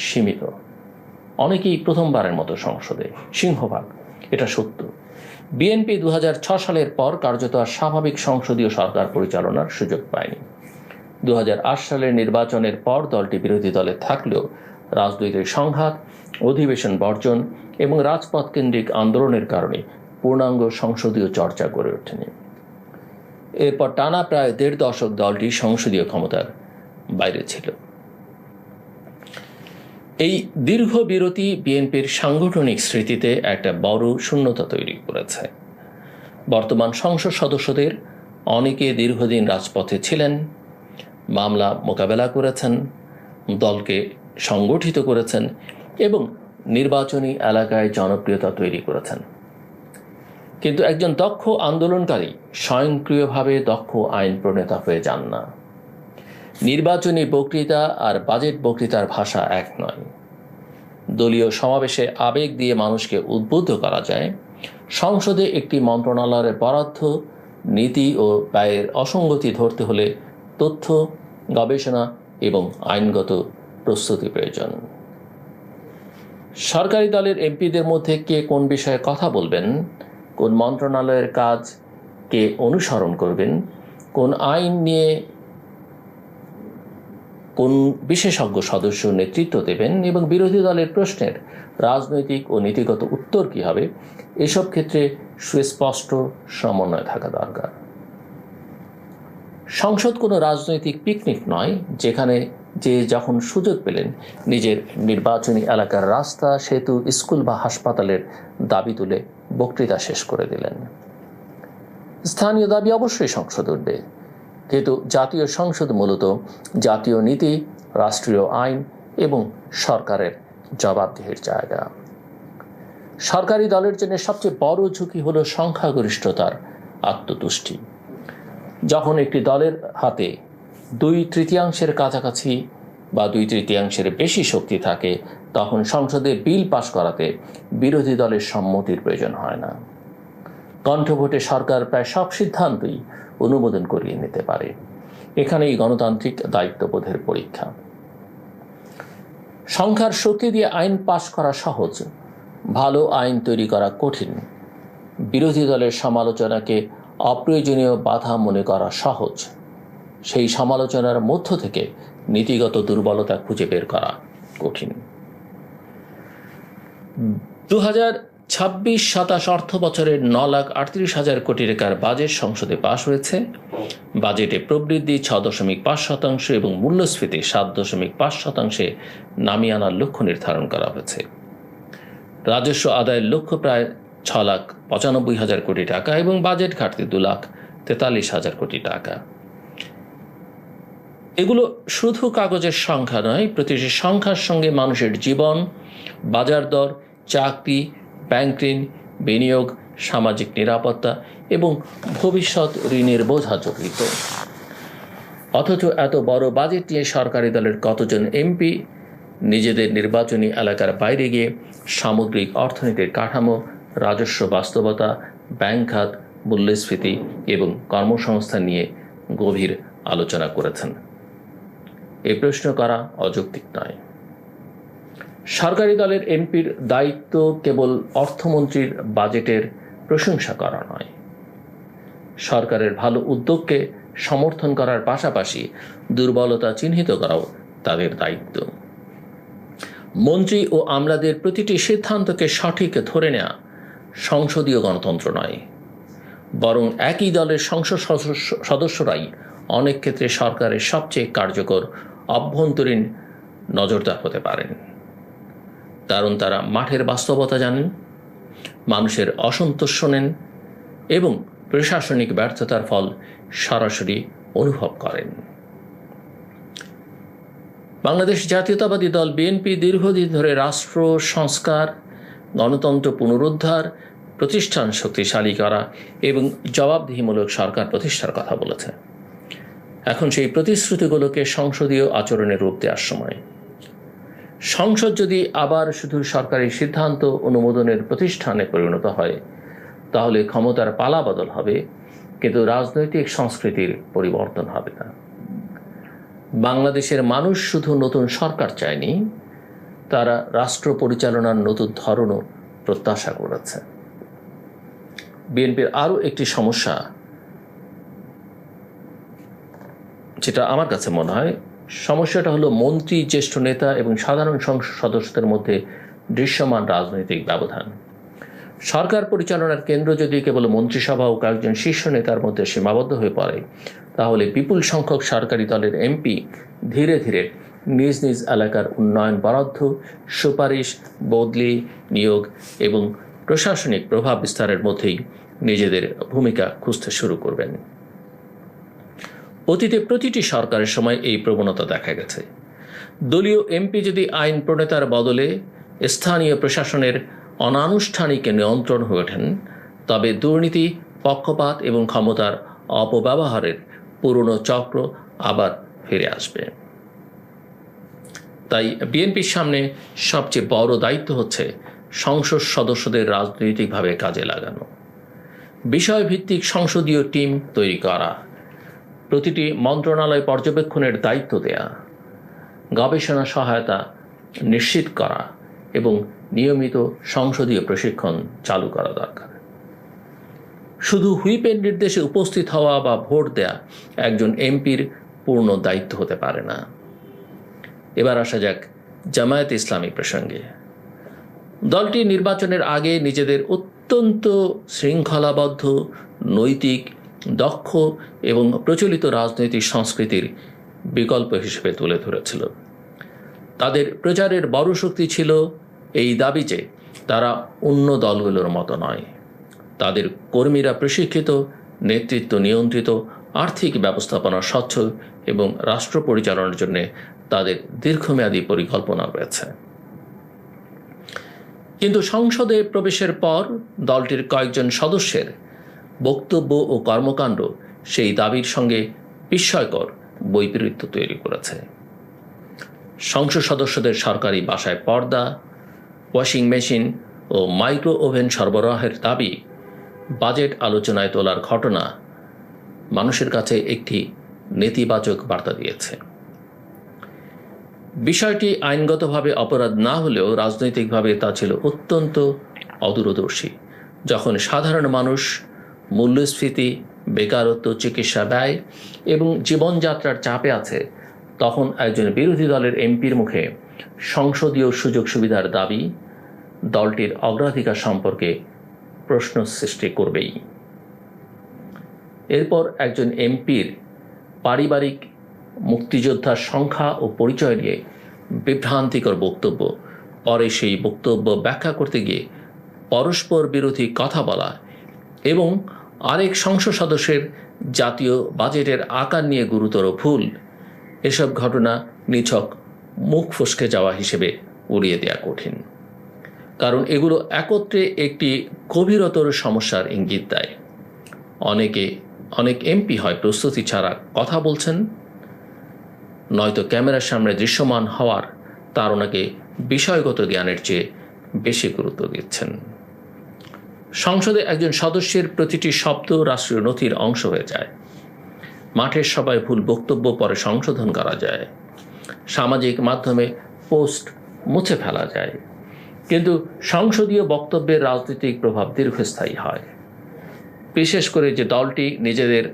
সীমিত। অনেকেই প্রথমবারের মতো সংসদে, সিংহভাগ, এটা সত্য। বিএনপি 2006 সালের পর কার্যত আর স্বাভাবিক সংসদীয় সরকার পরিচালনার সুযোগ পায়নি। 2008 সালের নির্বাচনের পর দলটি বিরোধী দলে থাকলেও রাজনৈতিক সংঘাত, অধিবেশন বর্জন এবং রাজপথ কেন্দ্রিক আন্দোলনের কারণে পূর্ণাঙ্গ সংসদীয় চর্চা গড়ে ওঠেনি। এরপর টানা প্রায় 1.5 দশক দলটি সংসদীয় ক্ষমতার বাইরে ছিল। এই দীর্ঘ বিরতি বিএনপির সাংগঠনিক স্মৃতিতে একটা বড় শূন্যতা তৈরি করেছে। বর্তমান সংসদ সদস্যদের অনেকে দীর্ঘদিন রাজপথে ছিলেন, মামলা মোকাবেলা করেছেন, দলকে সংগঠিত করেছেন এবং নির্বাচনী এলাকায় জনপ্রিয়তা তৈরি করেছেন। কিন্তু একজন দক্ষ আন্দোলনকারী স্বয়ংক্রিয়ভাবে দক্ষ আইন প্রণেতা হয়ে যান না। নির্বাচনী বক্তৃতা আর বাজেট বক্তৃতার ভাষা এক নয়। দলীয় সমাবেশে আবেগ দিয়ে মানুষকে উদ্বুদ্ধ করা যায়, সংসদে একটি মন্ত্রণালয়ের বরাদ্দ, নীতি ও ব্যয়ের অসঙ্গতি ধরতে হলে তথ্য, গবেষণা এবং আইনগত প্রস্তুতি প্রয়োজন। সরকারি দলের এমপিদের মধ্যে কে কোন বিষয়ে কথা বলবেন, কোন মন্ত্রণালয়ের কাজ কে অনুসরণ করবেন, কোন আইন নিয়ে কোন বিশেষজ্ঞ সদস্য নেতৃত্ব দেবেন এবং বিরোধী দলের প্রশ্নের রাজনৈতিক ও নীতিগত উত্তর কী হবে, এসব ক্ষেত্রে সুস্পষ্ট সমন্বয় থাকা দরকার। সংসদ কোনো রাজনৈতিক পিকনিক নয়, যেখানে যে যখন সুযোগ পেলেন নিজের নির্বাচনী এলাকার রাস্তা, সেতু, স্কুল বা হাসপাতালের দাবি তুলে বক্তৃতা শেষ করে দিলেন। স্থানীয় দাবি অবশ্যই সংসদ উঠবে, কিন্তু জাতীয় সংসদ মূলত জাতীয় নীতি, রাষ্ট্রীয় আইন এবং সরকারের জবাবদিহির জায়গা। সরকারি দলের জন্য সবচেয়ে বড় ঝুঁকি হলো সংখ্যাগরিষ্ঠতার আত্মতুষ্টি। যখন একটি দলের হাতে 2/3 কাছাকাছি বা 2/3 বেশি শক্তি থাকে, তখন সংসদে বিল পাশ করাতে বিরোধী দলের সম্মতির প্রয়োজন হয় না। কণ্ঠভোটে সরকার প্রায় সব সিদ্ধান্তই অনুমোদন করিয়ে নিতে পারে। এখানেই গণতান্ত্রিক দায়িত্ববোধের পরীক্ষা। সংখ্যার শক্তি দিয়ে আইন পাশ করা সহজ, ভালো আইন তৈরি করা কঠিন। বিরোধী দলের সমালোচনাকে অপ্রয়োজনীয় বাধা মনে করা সহজ, সেই সমালোচনার মধ্য থেকে নীতিগত দুর্বলতা খুঁজে বের করা কঠিন। 2026-27 অর্থ বছরের 9,38,000 কোটি টাকার বাজেট সংসদে পাশ হয়েছে। বাজেটে প্রবৃদ্ধি 6.5% এবং মূল্যস্ফীতি 7.5% নামিয়ে আনার লক্ষ্য নির্ধারণ করা হয়েছে। রাজস্ব আদায়ের লক্ষ্য প্রায় 6,95,000 কোটি টাকা এবং বাজেট ঘাটতি 2,43,000 কোটি টাকা। এগুলো শুধু কাগজের সংখ্যা নয়, প্রতিটি সংখ্যার সঙ্গে মানুষের জীবন, বাজার দর, চাকরি, ব্যাংক ঋণ, বিনিয়োগ, সামাজিক নিরাপত্তা এবং ভবিষ্যৎ ঋণের বোঝা জড়িত। অথচ এত বড় বাজেট নিয়ে সরকারি দলের কতজন এমপি নিজেদের নির্বাচনী এলাকার বাইরে গিয়ে সামগ্রিক অর্থনীতির কাঠামো, রাজস্ব বাস্তবতা, ব্যাংক খাত, মূল্যস্ফীতি এবং কর্মসংস্থান নিয়ে গভীর আলোচনা করেছেন? এই প্রশ্ন করা অযৌক্তিক নয়। সরকারি দলের এমপির দায়িত্ব কেবল অর্থমন্ত্রীর বাজেটের প্রশংসা করা নয়, সরকারের ভালো উদ্যোগকে সমর্থন করার পাশাপাশি দুর্বলতা চিহ্নিত করাও তাদের দায়িত্ব। মন্ত্রী ও আমলাদের প্রতিটি সিদ্ধান্তকে সঠিক ধরে নেওয়া সংসদীয় গণতন্ত্র নয়, বরং একই দলের সংসদ সদস্যরাই অনেক ক্ষেত্রে সরকারের সবচেয়ে কার্যকর অভ্যন্তরীণ নজরদার হতে পারেন। কারণ তারা মাঠের বাস্তবতা জানেন, মানুষের অসন্তোষ শোনেন এবং প্রশাসনিক ব্যর্থতার ফল সরাসরি অনুভব করেন। বাংলাদেশ জাতীয়তাবাদী দল বিএনপি দীর্ঘদিন ধরে রাষ্ট্র সংস্কার, গণতন্ত্র পুনরুদ্ধার, প্রতিষ্ঠান শক্তিশালী করা এবং জবাবদিহিমূলক সরকার প্রতিষ্ঠার কথা বলেছে। এখন সেই প্রতিশ্রুতিগুলোকে সংসদীয় আচরণে রূপ দেওয়ার সময়। সংসদ যদি আবার শুধু সরকারি সিদ্ধান্ত অনুমোদনের প্রতিষ্ঠানে পরিণত হয়, তাহলে ক্ষমতার পালাবদল হবে, কিন্তু রাজনৈতিক সংস্কৃতির পরিবর্তন হবে না। বাংলাদেশের মানুষ শুধু নতুন সরকার চায়নি, তারা রাষ্ট্র পরিচালনার নতুন ধরনও প্রত্যাশা করেছে। বিএনপির আরও একটি সমস্যা, যেটা আমার কাছে মনে হয়, সমস্যাটা হলো মন্ত্রী, জ্যেষ্ঠ নেতা এবং সাধারণ সংসদ সদস্যদের মধ্যে দৃশ্যমান রাজনৈতিক ব্যবধান। সরকার পরিচালনার কেন্দ্র যদি কেবল মন্ত্রিসভা ও কয়েকজন শীর্ষ নেতার মধ্যে সীমাবদ্ধ হয়ে পড়ে, তাহলে বিপুল সংখ্যক সরকারি দলের এমপি ধীরে ধীরে নিজ নিজ এলাকার উন্নয়ন বরাদ্দ, সুপারিশ, বদলি, নিয়োগ এবং প্রশাসনিক প্রভাব বিস্তারের মধ্যেই নিজেদের ভূমিকা খুঁজতে শুরু করবেন। অতীতে প্রতিটি সরকারের সময় এই প্রবণতা দেখা গেছে। দলীয় এমপি যদি আইন প্রণেতার বদলে স্থানীয় প্রশাসনের অনানুষ্ঠানিক নিয়ন্ত্রণ হয়ে ওঠেন, তবে দুর্নীতি, পক্ষপাত এবং ক্ষমতার অপব্যবহারের পুরনো চক্র আবার ফিরে আসবে। তাই বিএনপির সামনে সবচেয়ে বড় দায়িত্ব হচ্ছে সংসদ সদস্যদের রাজনৈতিকভাবে কাজে লাগানো, বিষয়ভিত্তিক সংসদীয় টিম তৈরি করা, প্রতিটি মন্ত্রণালয় পর্যবেক্ষণের দায়িত্ব দেয়া, গবেষণা সহায়তা নিশ্চিত করা এবং নিয়মিত সংসদীয় প্রশিক্ষণ চালু করা দরকার। শুধু হুইপের নির্দেশে উপস্থিত হওয়া বা ভোট দেয়া একজন এমপির পূর্ণ দায়িত্ব হতে পারে না। এবার আসা যাক জামায়াত ইসলামী প্রসঙ্গে। দলটি নির্বাচনের আগে নিজেদের অত্যন্ত শৃঙ্খলাবদ্ধ, নৈতিক, দক্ষ এবং প্রচলিত রাজনৈতিক সংস্কৃতির বিকল্প হিসেবে তুলে ধরেছিল। তাদের প্রচারের বড় শক্তি ছিল এই দাবি যে তারা অন্য দলগুলোর মতো নয়। তাদের কর্মীরা প্রশিক্ষিত, নেতৃত্ব নিয়ন্ত্রিত, আর্থিক ব্যবস্থাপনা স্বচ্ছ এবং রাষ্ট্র পরিচালনার জন্য তাদের দীর্ঘমেয়াদী পরিকল্পনা রয়েছে। কিন্তু সংসদে প্রবেশের পর দলটির কয়েকজন সদস্যের বক্তব্য ও কর্মকাণ্ড সেই দাবির সঙ্গে বিস্ময়কর বৈপরীত্য তৈরি করেছে। সংসদ সদস্যদের সরকারি বাসায় পর্দা, ওয়াশিং মেশিন ও মাইক্রো ওভেন সরবরাহের দাবি বাজেট আলোচনায় তোলার ঘটনা মানুষের কাছে একটি নেতিবাচক বার্তা দিয়েছে। বিষয়টি আইনগতভাবে অপরাধ না হলেও রাজনৈতিকভাবে তা ছিল অত্যন্ত অদূরদর্শী। যখন সাধারণ মানুষ মূল্যস্ফীতি, বেকারত্ব, চিকিৎসা ব্যয় এবং জীবনযাত্রার চাপে আছে, তখন একজন বিরোধী দলের এমপির মুখে সংসদীয় সুযোগ সুবিধার দাবি দলটির অগ্রাধিকার সম্পর্কে প্রশ্ন সৃষ্টি করবেই। এরপর একজন এমপির পারিবারিক মুক্তিযোদ্ধার সংখ্যা ও পরিচয় নিয়ে বিভ্রান্তিকর বক্তব্য, পরে সেই বক্তব্য ব্যাখ্যা করতে গিয়ে পরস্পর বিরোধী কথা বলা এবং আরেক সংসদ সদস্যের জাতীয় বাজেটের আকার নিয়ে গুরুতর ভুল, এসব ঘটনা নিছক মুখ ফসকে যাওয়া হিসেবে উড়িয়ে দেওয়া কঠিন। কারণ এগুলো একত্রে একটি গভীরতর সমস্যার ইঙ্গিত দেয়। অনেক এমপি হয় প্রস্তুতি ছাড়া কথা বলছেন, নয়তো ক্যামেরার সামনে দৃশ্যমান হওয়ার তাড়নাকে বিষয়গত জ্ঞানের চেয়ে বেশি গুরুত্ব দিচ্ছেন। সংসদে একজন সদস্যের প্রতিটি শব্দ রাষ্ট্রীয় নথির অংশ হয়ে যায়। মাঠের সবাই ভুল বক্তব্য পরে সংশোধন করা যায়। সামাজিক মাধ্যমে পোস্ট মুছে ফেলা যায়। কিন্তু সংসদীয় বক্তব্যের রাজনৈতিক প্রভাব দীর্ঘস্থায়ী হয়। বিশেষ করে যে দলটি নিজেদের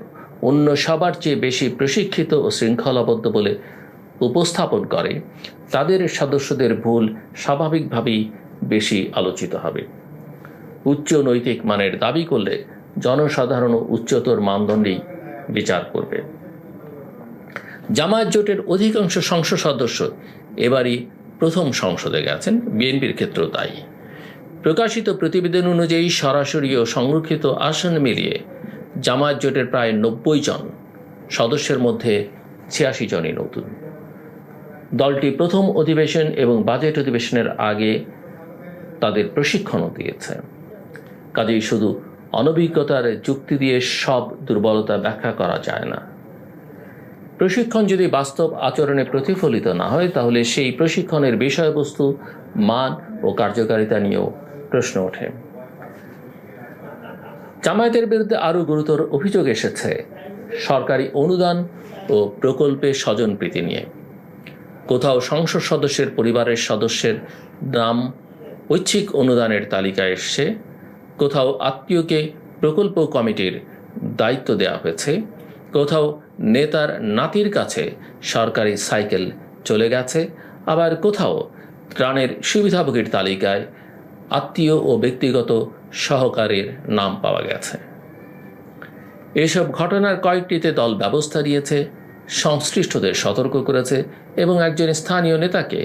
অন্য সবার চেয়ে বেশি প্রশিক্ষিত ও শৃঙ্খলাবদ্ধ বলে উপস্থাপন করে, তাদের সদস্যদের ভুল স্বাভাবিকভাবেই বেশি আলোচিত হবে। উচ্চ নৈতিক মানের দাবি করলে জনসাধারণ উচ্চতর মানদণ্ডেই বিচার করবে। জামায়াত জোটের অধিকাংশ সংসদ সদস্য এবারই প্রথম সংসদে গেছেন, বিএনপির ক্ষেত্রেও তাই। প্রকাশিত প্রতিবেদন অনুযায়ী সরাসরি ও সংরক্ষিত আসন মিলিয়ে জামায়াত জোটের প্রায় 90 জন সদস্যের মধ্যে 86 জনই নতুন। দলটি প্রথম অধিবেশন এবং বাজেট অধিবেশনের আগে তাদের প্রশিক্ষণও দিয়েছে। কাজেই শুধু অনভিজ্ঞতার যুক্তি দিয়ে সব দুর্বলতা ব্যাখ্যা করা যায় না। প্রশিক্ষণ যদি বাস্তব আচরণে প্রতিফলিত না হয়, তাহলে সেই প্রশিক্ষণের বিষয়বস্তু, মান ও কার্যকারিতা নিয়েও প্রশ্ন ওঠে। জামায়াতের বিরুদ্ধে আরও গুরুতর অভিযোগ এসেছে সরকারি অনুদান ও প্রকল্পে স্বজনপ্রীতি নিয়ে। কোথাও সংসদ সদস্যের পরিবারের সদস্যের নাম ঐচ্ছিক অনুদানের তালিকায় এসছে, কোথাও আত্মীয়কে প্রকল্প কমিটির দায়িত্ব দেওয়া হয়েছে, কোথাও নেতার নাতির কাছে সরকারি সাইকেল চলে গেছে, আবার কোথাও ত্রাণের সুবিধাভোগীর তালিকায় আত্মীয় ও ব্যক্তিগত সহকারীর নাম পাওয়া গেছে। এসব ঘটনার কয়েকটিতে দল ব্যবস্থা নিয়েছে, সংশ্লিষ্টদের সতর্ক করেছে এবং একজন স্থানীয় নেতাকে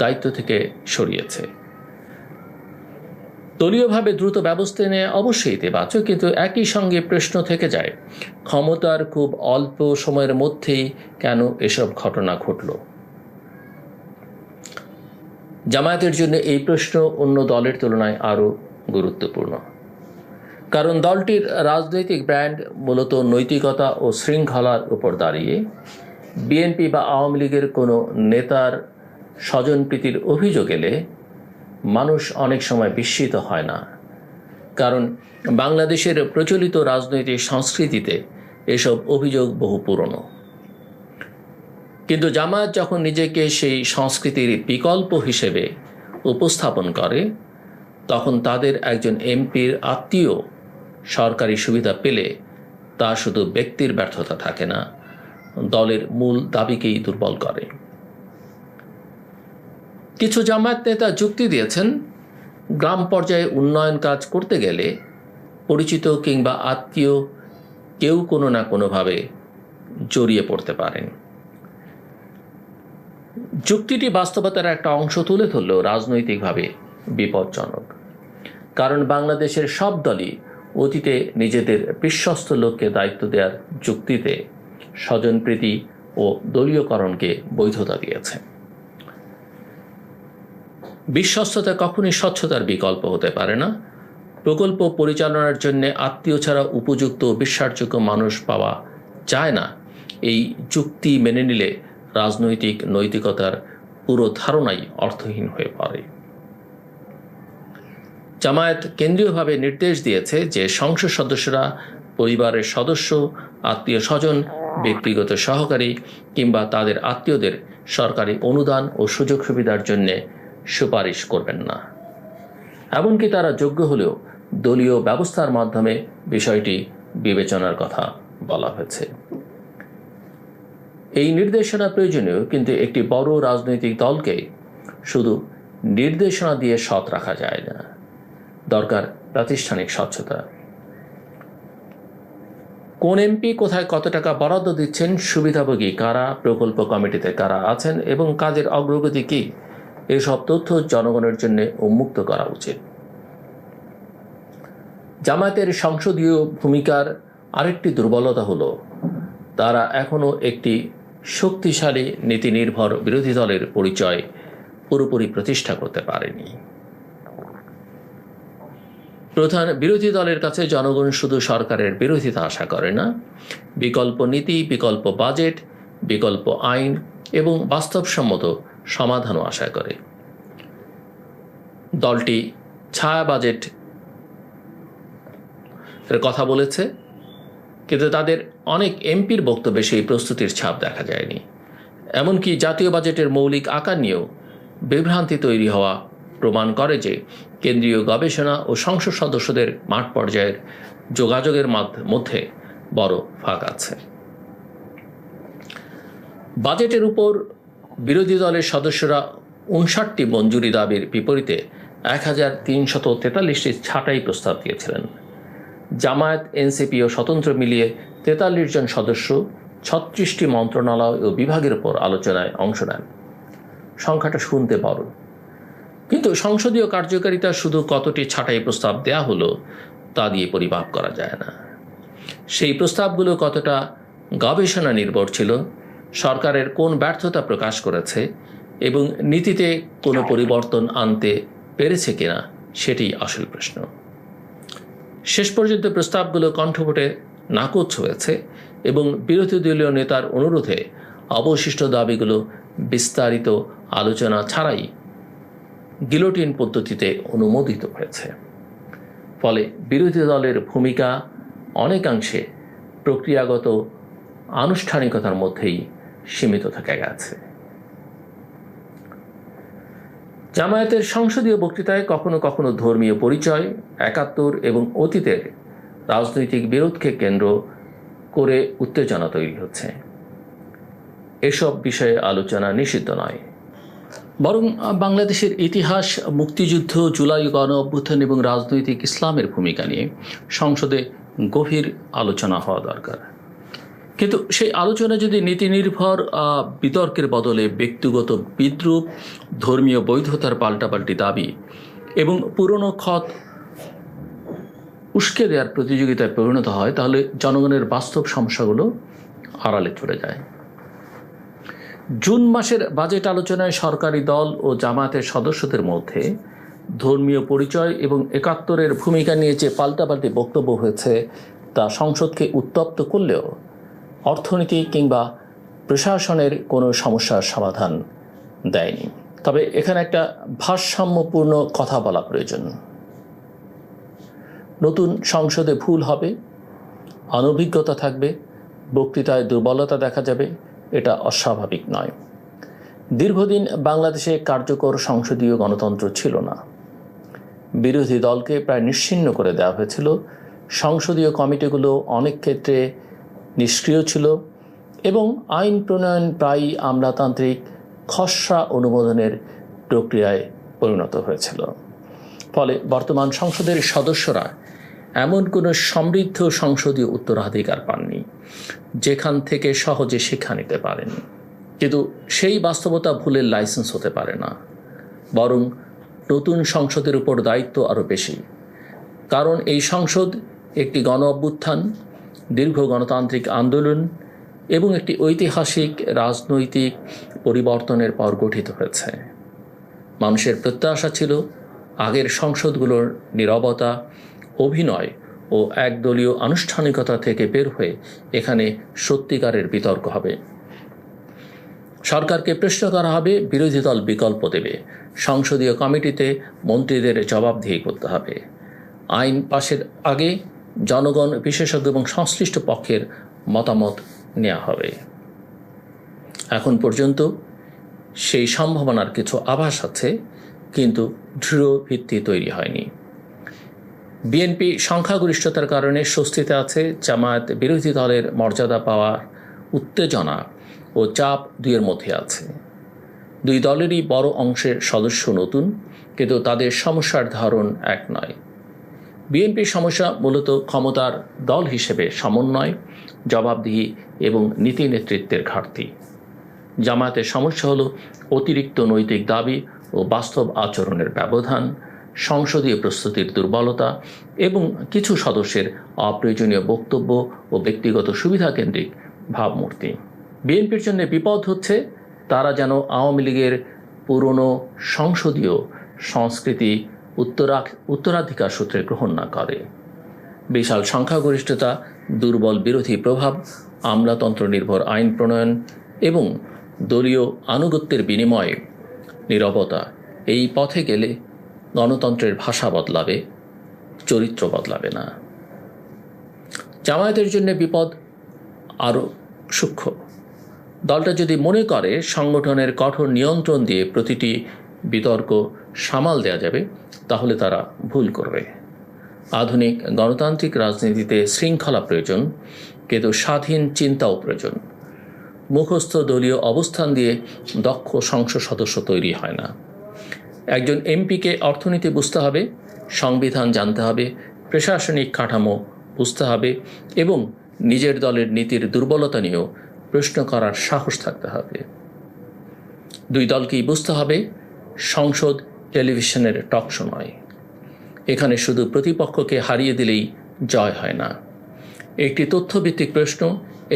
দায়িত্ব থেকে সরিয়েছে। দলীয়ভাবে দ্রুত ব্যবস্থা নেওয়া অবশ্যই ইতিবাচক, কিন্তু একই সঙ্গে প্রশ্ন থেকে যায়, ক্ষমতার খুব অল্প সময়ের মধ্যেই কেন এসব ঘটনা ঘটল? জামায়াতের জন্য এই প্রশ্ন অন্য দলের তুলনায় আরও গুরুত্বপূর্ণ। কারণ দলটির রাজনৈতিক ব্র্যান্ড মূলত নৈতিকতা ও শৃঙ্খলার উপর দাঁড়িয়ে। বিএনপি বা আওয়ামী লীগের কোনো নেতার স্বজনপ্রীতির অভিযোগ এলে মানুষ অনেক সময় বিস্মিত হয় না, কারণ বাংলাদেশের প্রচলিত রাজনৈতিক সংস্কৃতিতে এসব অভিযোগ বহু পুরনো। কিন্তু জামায়াত যখন নিজেকে সেই সংস্কৃতির বিকল্প হিসেবে উপস্থাপন করে, তখন তাদের একজন এমপির আত্মীয় সরকারি সুবিধা পেলে তা শুধু ব্যক্তির ব্যর্থতা থাকে না, দলের মূল দাবিকেই দুর্বল করে। কিছু জামায়াত নেতা যুক্তি দিয়েছেন, গ্রাম পর্যায়ে উন্নয়ন কাজ করতে গেলে পরিচিত কিংবা আত্মীয় কেউ কোনো না কোনোভাবে জড়িয়ে পড়তে পারেন। যুক্তিটি বাস্তবতার একটা অংশ তুলে ধরলেও রাজনৈতিকভাবে বিপজ্জনক। কারণ বাংলাদেশের সব দলই অতীতে নিজেদের বিশ্বস্ত লোককে দায়িত্ব দেওয়ার যুক্তিতে স্বজনপ্রীতি ও দলীয়করণকে বৈধতা দিয়েছে। বিশ্বস্ততা কখনই স্বচ্ছতার বিকল্প হতে পারে না। প্রকল্প পরিচালনার জন্য আত্মীয় ছাড়া উপযুক্ত ও বিশ্বাসযোগ্য মানুষ পাওয়া যায় না, এই যুক্তি মেনে নিলে রাজনৈতিক নৈতিকতার পুরো ধারণাই অর্থহীন হয়ে পড়ে। জামায়াত কেন্দ্রীয়ভাবে নির্দেশ দিয়েছে যে সংসদ সদস্যরা পরিবারের সদস্য, আত্মীয় স্বজন, ব্যক্তিগত সহকারী কিংবা তাদের আত্মীয়দের সরকারি অনুদান ও সুযোগ সুবিধার জন্য সুপারিশ করবেন না। এমনকি তারা যোগ্য হলেও দলীয় ব্যবস্থার মাধ্যমে বিষয়টি বিবেচনার কথা বলা হয়েছে। এই নির্দেশনা প্রয়োজনীয়, কিন্তু একটি বড় রাজনৈতিক দলকে শুধু নির্দেশনা দিয়ে সৎ রাখা যায় না, দরকার প্রাতিষ্ঠানিক স্বচ্ছতা। কোন এমপি কোথায় কত টাকা বরাদ্দ দিচ্ছেন, সুবিধাভোগী কারা, প্রকল্প কমিটিতে কারা আছেন এবং কাজের অগ্রগতি কি, এসব তথ্য জনগণের জন্য উন্মুক্ত করা উচিত। জামায়াতের সংসদীয় ভূমিকার আরেকটি দুর্বলতা হলো তারা এখনো একটি শক্তিশালী নীতি নির্ভর বিরোধী দলের পরিচয় পুরোপুরি প্রতিষ্ঠা করতে পারেনি। প্রধান বিরোধী দলের কাছে জনগণ শুধু সরকারের বিরোধিতা আশা করে না, বিকল্প নীতি, বিকল্প বাজেট, বিকল্প আইন এবং বাস্তবসম্মত সমাধানও আশা করে। দলটি ছায়া বাজেট এর কথা বলেছে, কিন্তু তাদের অনেক এমপির বক্তব্যে সেই প্রস্তুতির ছাপ দেখা যায়নি। এমনকি জাতীয় বাজেটের মৌলিক আকার নিয়েও বিভ্রান্তি তৈরি হওয়া প্রমাণ করে যে কেন্দ্রীয় গবেষণা ও সংসদ সদস্যদের মাঠ পর্যায়ের যোগাযোগের মধ্যে বড় ফাঁক আছে। বাজেটের উপর বিরোধী দলের সদস্যরা 59টি মঞ্জুরি দাবির বিপরীতে 1343টি ছাঁটাই প্রস্তাব দিয়েছিলেন। জামায়াত, এনসিপি ও স্বতন্ত্র মিলিয়ে 43 জন সদস্য 36টি মন্ত্রণালয় ও বিভাগের উপর আলোচনায় অংশ নেন। সংখ্যাটা শুনতে বড়, কিন্তু সংসদীয় কার্যকারিতা শুধু কতটি ছাঁটাই প্রস্তাব দেয়া হলো তা দিয়ে পরিমাপ করা যায় না। সেই প্রস্তাবগুলো কতটা গবেষণা নির্ভর ছিল, সরকারের কোন ব্যর্থতা প্রকাশ করেছে এবং নীতিতে কোনো পরিবর্তন আনতে পেরেছে কিনা, সেটি আসল প্রশ্ন। শেষ পর্যন্ত প্রস্তাবগুলো কণ্ঠভোটে নাকচ হয়েছে এবং বিরোধী দলীয় নেতার অনুরোধে অবশিষ্ট দাবিগুলো বিস্তারিত আলোচনা ছাড়াই গিলোটিন পদ্ধতিতে অনুমোদিত হয়েছে। ফলে বিরোধী দলের ভূমিকা অনেকাংশে প্রক্রিয়াগত আনুষ্ঠানিকতার মধ্যেই সীমিত থেকে গেছে। জামায়াতের সংসদীয় বক্তৃতায় কখনো কখনো ধর্মীয় পরিচয়, 71 এবং অতীতের রাজনৈতিক বিরোধকে কেন্দ্র করে উত্তেজনা তৈরি হচ্ছে। এসব বিষয়ে আলোচনা নিষিদ্ধ নয়, বরং বাংলাদেশের ইতিহাস, মুক্তিযুদ্ধ, জুলাই গণ অভ্যুত্থান এবং রাজনৈতিক ইসলামের ভূমিকা নিয়ে সংসদে গভীর আলোচনা হওয়া দরকার। কিন্তু সেই আলোচনা যদি নীতি নির্ভর বিতর্কের বদলে ব্যক্তিগত বিদ্রূপ, ধর্মীয় বৈধতার পাল্টাপাল্টি দাবি এবং পুরনো ক্ষত উস্কে দেওয়ার প্রতিযোগিতায় পরিণত হয়, তাহলে জনগণের বাস্তব সমস্যাগুলো আড়ালে চলে যায়। জুন মাসের বাজেট আলোচনায় সরকারি দল ও জামায়াতের সদস্যদের মধ্যে ধর্মীয় পরিচয় এবং 71-এর ভূমিকা নিয়ে যে পাল্টাপাল্টি বক্তব্য হয়েছে তা সংসদকে উত্তপ্ত করলেও অর্থনীতি কিংবা প্রশাসনের কোনো সমস্যার সমাধান দেয়নি। তবে এখানে একটা ভারসাম্যপূর্ণ কথা বলা প্রয়োজন। নতুন সংসদে ভুল হবে, অনভিজ্ঞতা থাকবে, বক্তৃতায় দুর্বলতা দেখা যাবে, এটা অস্বাভাবিক নয়। দীর্ঘদিন বাংলাদেশে কার্যকর সংসদীয় গণতন্ত্র ছিল না। বিরোধী দলকে প্রায় নিশ্চিহ্ন করে দেওয়া হয়েছিল। সংসদীয় কমিটিগুলো অনেক ক্ষেত্রে নিষ্ক্রিয় ছিল এবং আইন প্রণয়ন প্রায়ই আমলাতান্ত্রিক খসড়া অনুমোদনের প্রক্রিয়ায় পরিণত হয়েছিল। ফলে বর্তমান সংসদের সদস্যরা এমন কোনো সমৃদ্ধ সংসদীয় উত্তরাধিকার পাননি যেখান থেকে সহজে শিক্ষা নিতে পারেন। কিন্তু সেই বাস্তবতা ভুলের লাইসেন্স হতে পারে না, বরং নতুন সংসদের উপর দায়িত্ব আরও বেশি। কারণ এই সংসদ একটি গণ অভ্যুত্থান, দীর্ঘ গণতান্ত্রিক আন্দোলন এবং একটি ঐতিহাসিক রাজনৈতিক পরিবর্তনের পর গঠিত হয়েছে। মানুষের প্রত্যাশা ছিল আগের সংসদগুলোর নীরবতা, অভিনয় ও একদলীয় আনুষ্ঠানিকতা থেকে বের হয়ে এখানে সত্যিকারের বিতর্ক হবে। সরকারকে প্রশ্ন করা হবে, বিরোধী দল বিকল্প দেবে, সংসদীয় কমিটিতে মন্ত্রীদের জবাবদিহি করতে হবে। আইন পাশের আগে জনগণ, বিশেষজ্ঞ এবং সংশ্লিষ্ট পক্ষের মতামত নেওয়া হবে। এখন পর্যন্ত সেই সম্ভাবনার কিছু আভাস আছে, কিন্তু দৃঢ় ভিত্তি তৈরি হয়নি। বিএনপি সংখ্যাগরিষ্ঠতার কারণে স্বস্তিতে আছে, জামায়াত বিরোধী দলের মর্যাদা পাওয়ার উত্তেজনা ও চাপ দুইয়ের মধ্যে আছে। দুই দলেরই বড় অংশের সদস্য নতুন, কিন্তু তাদের সমস্যার ধরন এক নয়। বিএনপির সমস্যা মূলত ক্ষমতার দল হিসেবে সমন্বয়, জবাবদিহি এবং নীতি নেতৃত্বের ঘাটতি। জামায়াতের সমস্যা হলো অতিরিক্ত নৈতিক দাবি ও বাস্তব আচরণের ব্যবধান, সংসদীয় প্রস্তুতির দুর্বলতা এবং কিছু সদস্যের অপ্রয়োজনীয় বক্তব্য ও ব্যক্তিগত সুবিধাকেন্দ্রিক ভাবমূর্তি। বিএনপির জন্য বিপদ হচ্ছে তারা যেন আওয়ামী লীগের পুরনো সংসদীয় সংস্কৃতি উত্তরাধিকার সূত্রে গ্রহণ না করে। বিশাল সংখ্যাগরিষ্ঠতা, দুর্বল বিরোধী প্রভাব, আমলাতন্ত্র নির্ভর আইন প্রণয়ন এবং দলীয় আনুগত্যের বিনিময়ে নীরবতা, এই পথে গেলে গণতন্ত্রের ভাষা বদলাবে, চরিত্র বদলাবে না। জামায়াতের জন্য বিপদ আরও সূক্ষ্ম। দলটা যদি মনে করে সংগঠনের কঠোর নিয়ন্ত্রণ দিয়ে প্রতিটি বিতর্ক সামাল দেওয়া যাবে, তাহলে তারা ভুল করবে। আধুনিক গণতান্ত্রিক রাজনীতিতে শৃঙ্খলা প্রয়োজন, কিন্তু স্বাধীন চিন্তাও প্রয়োজন। মুখস্থ দলীয় অবস্থান দিয়ে দক্ষ সংসদ সদস্য তৈরি হয় না। একজন এমপিকে অর্থনীতি বুঝতে হবে, সংবিধান জানতে হবে, প্রশাসনিক কাঠামো বুঝতে হবে এবং নিজের দলের নীতির দুর্বলতা নিয়েও প্রশ্ন করার সাহস থাকতে হবে। দুই দলকেই বুঝতে হবে, সংসদ টেলিভিশনের টকশো নয়। এখানে শুধু প্রতিপক্ষকে হারিয়ে দিলেই জয় হয় না। একটি তথ্যভিত্তিক প্রশ্ন,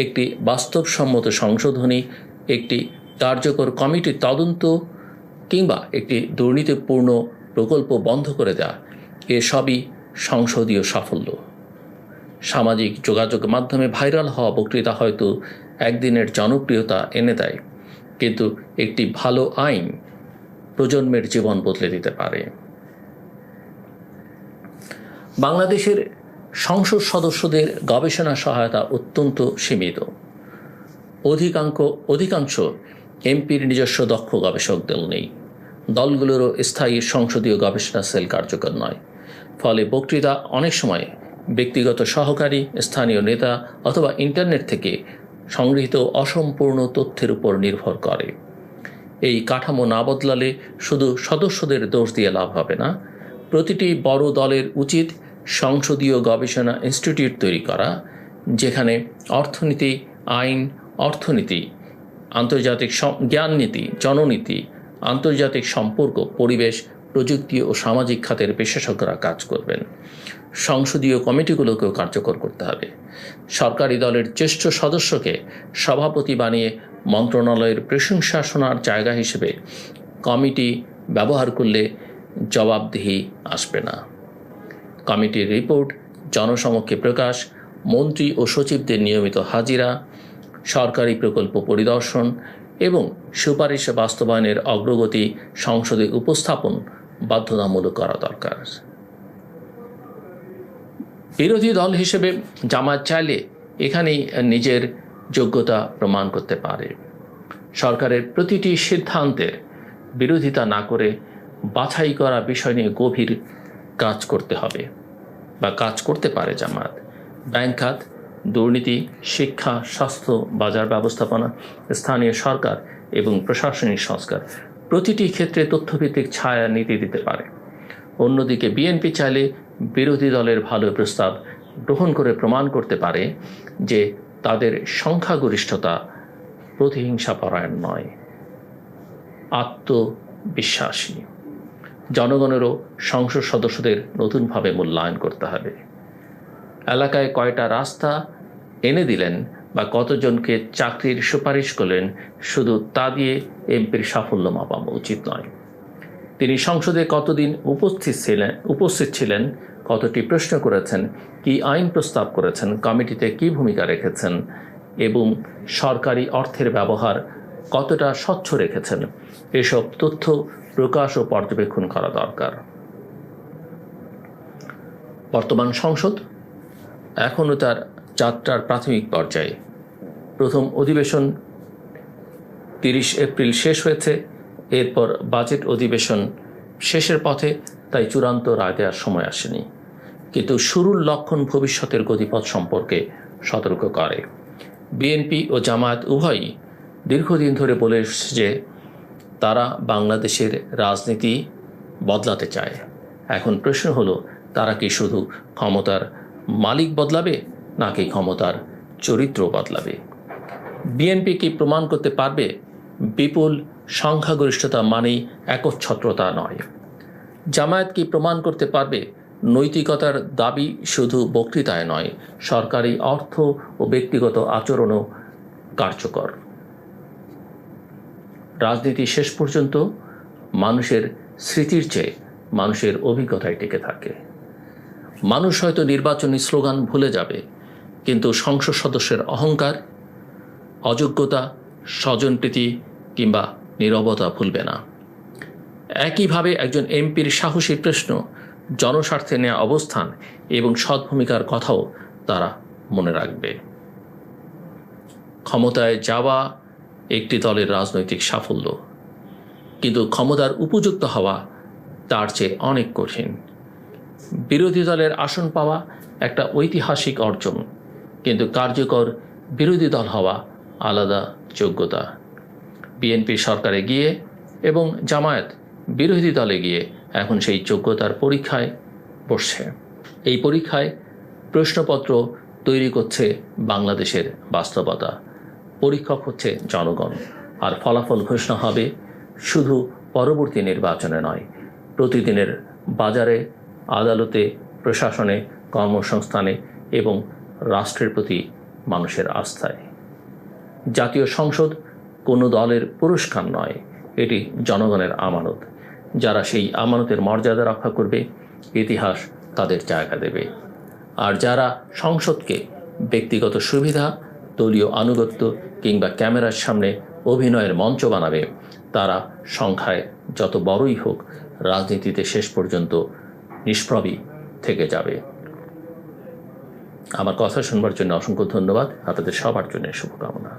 একটি বাস্তবসম্মত সংশোধনী, একটি কার্যকর কমিটির তদন্ত কিংবা একটি দুর্নীতিপূর্ণ প্রকল্প বন্ধ করে দেওয়া, এসবই সংসদীয় সাফল্য। সামাজিক যোগাযোগ মাধ্যমে ভাইরাল হওয়া বক্তৃতা হয়তো একদিনের জনপ্রিয়তা এনে দেয়, কিন্তু একটি ভালো আইন প্রজন্মের জীবন বদলে দিতে পারে। বাংলাদেশের সংসদ সদস্যদের গবেষণা সহায়তা অত্যন্ত সীমিত। অধিকাংশ এমপির নিজস্ব দক্ষ গবেষক দল নেই। দলগুলোরও স্থায়ী সংসদীয় গবেষণা সেল কার্যকর নয়। ফলে বক্তৃতা অনেক সময় ব্যক্তিগত সহকারী, স্থানীয় নেতা অথবা ইন্টারনেট থেকে সংগৃহীত অসম্পূর্ণ তথ্যের উপর নির্ভর করে। এই কাঠামো না বদলালে শুধু সদস্যদের দোষ দিয়ে লাভ হবে না। প্রতিটি বড় দলের উচিত সংসদীয় গবেষণা ইনস্টিটিউট তৈরি করা, যেখানে অর্থনীতি, আইন, অর্থনীতি, আন্তর্জাতিক জ্ঞাননীতি, জননীতি, আন্তর্জাতিক সম্পর্ক, পরিবেশ, প্রযুক্তি ও সামাজিক খাতের বিশেষজ্ঞরা কাজ করবেন। সংসদীয় কমিটিগুলোকেও কার্যকর করতে হবে। সরকারি দলের জ্যেষ্ঠ সদস্যকে সভাপতি বানিয়ে মন্ত্রণালয়ের প্রশংসা শোনার জায়গা হিসেবে কমিটি ব্যবহার করলে জবাবদিহি আসবে না। কমিটির রিপোর্ট জনসমক্ষে প্রকাশ, মন্ত্রী ও সচিবদের নিয়মিত হাজিরা, সরকারি প্রকল্প পরিদর্শন এবং সুপারিশ বাস্তবায়নের অগ্রগতি সংসদে উপস্থাপন বাধ্যতামূলক করা দরকার। বিরোধী দল হিসেবে জামায়াত চাইলে এখানেই নিজের যোগ্যতা প্রমাণ করতে পারে। সরকারের প্রতিটি সিদ্ধান্তের বিরোধিতা না করে বাছাই করা বিষয় নিয়ে গভীর কাজ করতে হবে বা কাজ করতে পারে জামায়াত। ব্যাংক খাত, দুর্নীতি, শিক্ষা, স্বাস্থ্য, বাজার ব্যবস্থাপনা, স্থানীয় সরকার এবং প্রশাসনিক সংস্কার প্রতিটি ক্ষেত্রে তথ্যভিত্তিক ছায়া নীতি দিতে পারে। অন্যদিকে বিএনপি চাইলে বিরোধী দলের ভালো প্রস্তাব গ্রহণ করে প্রমাণ করতে পারে যে তাদের সংখ্যাগরিষ্ঠতা প্রতিহিংসাপরায়ণ নয়, আত্মবিশ্বাসী। জনগণেরও সংসদ সদস্যদের নতুনভাবে মূল্যায়ন করতে হবে। এলাকায় কয়টা রাস্তা এনে দিলেন বা কতজনকে চাকরির সুপারিশ করলেন, শুধু তা দিয়ে এমপির সাফল্য মাপা উচিত নয়। তিনি সংসদে কতদিন উপস্থিত ছিলেন, কতটি প্রশ্ন করেছেন, কি আইন প্রস্তাব করেছেন, কমিটিতে কি ভূমিকা রেখেছেন এবং সরকারি অর্থের ব্যবহার কতটা স্বচ্ছ রেখেছেন, এসব তথ্য প্রকাশ ও পর্যবেক্ষণ করা দরকার। বর্তমান সংসদ এখনও তার যাত্রার প্রাথমিক পর্যায়ে। প্রথম অধিবেশন 30 এপ্রিল শেষ হয়েছে। এরপর বাজেট অধিবেশন শেষের পথে, তাই চূড়ান্ত রায় দেওয়ার সময় আসেনি। কিন্তু শুরুর লক্ষণ ভবিষ্যতের গতিপথ সম্পর্কে সতর্ক করে। বিএনপি ও জামায়াত উভয়ই দীর্ঘদিন ধরে বলে এসেছে যে তারা বাংলাদেশের রাজনীতি বদলাতে চায়। এখন প্রশ্ন হলো, তারা কি শুধু ক্ষমতার মালিক বদলাবে নাকি ক্ষমতার চরিত্র বদলাবে? বিএনপি কি প্রমাণ করতে পারবে বিপুল সংখ্যাগরিষ্ঠতা মানেই একচ্ছত্রতা নয়? জামায়াত কি প্রমাণ করতে পারবে নৈতিকতার দাবি শুধু বক্তৃতায় নয়, সরকারি অর্থ ও ব্যক্তিগত আচরণও কার্যকর? রাজনীতি শেষ পর্যন্ত মানুষের স্মৃতির চেয়ে মানুষের অভিজ্ঞতায় টিকে থাকে। মানুষ হয়তো নির্বাচনী স্লোগান ভুলে যাবে, কিন্তু সংসদ সদস্যের অহংকার, অযোগ্যতা, স্বজনপ্রীতি কিংবা নীরবতা ভুলবে না। একইভাবে একজন এমপির সাহসী প্রশ্ন, জনস্বার্থে নেওয়া অবস্থান এবং সৎ ভূমিকার কথাও তারা মনে রাখবে। ক্ষমতায় যাওয়া একটি দলের রাজনৈতিক সাফল্য, কিন্তু ক্ষমতার উপযুক্ত হওয়া তার চেয়ে অনেক কঠিন। বিরোধী দলের আসন পাওয়া একটা ঐতিহাসিক অর্জন, কিন্তু কার্যকর বিরোধী দল হওয়া আলাদা যোগ্যতা। বিএনপি সরকারে গিয়ে এবং জামায়াত বিরোধী দলে গিয়ে এখন সেই যোগ্যতার পরীক্ষায় বসছে। এই পরীক্ষায় প্রশ্নপত্র তৈরি করছে বাংলাদেশের বাস্তবতা, পরীক্ষক হচ্ছে জনগণ। আর ফলাফল ঘোষণা হবে শুধু পরবর্তী নির্বাচনে নয়, প্রতিদিনের বাজারে, আদালতে, প্রশাসনে, কর্মসংস্থানে এবং রাষ্ট্রের প্রতি মানুষের আস্থায়। জাতীয় সংসদ কোনো দলের পুরস্কার নয়, এটি জনগণের আমানত। যারা সেই আমানতের মর্যাদা রক্ষা করবে, ইতিহাস তাদের জায়গা দেবে। আর যারা সংসদকে ব্যক্তিগত সুবিধা, দলীয় আনুগত্য কিংবা ক্যামেরার সামনে অভিনয়ের মঞ্চ বানাবে, তারা সংখ্যায় যত বড়ই হোক রাজনীতিতে শেষ পর্যন্ত নিষ্প্রভী থেকে যাবে। আমার কথা শুনবার জন্য অসংখ্য ধন্যবাদ। আপনাদের সবার জন্য শুভকামনা।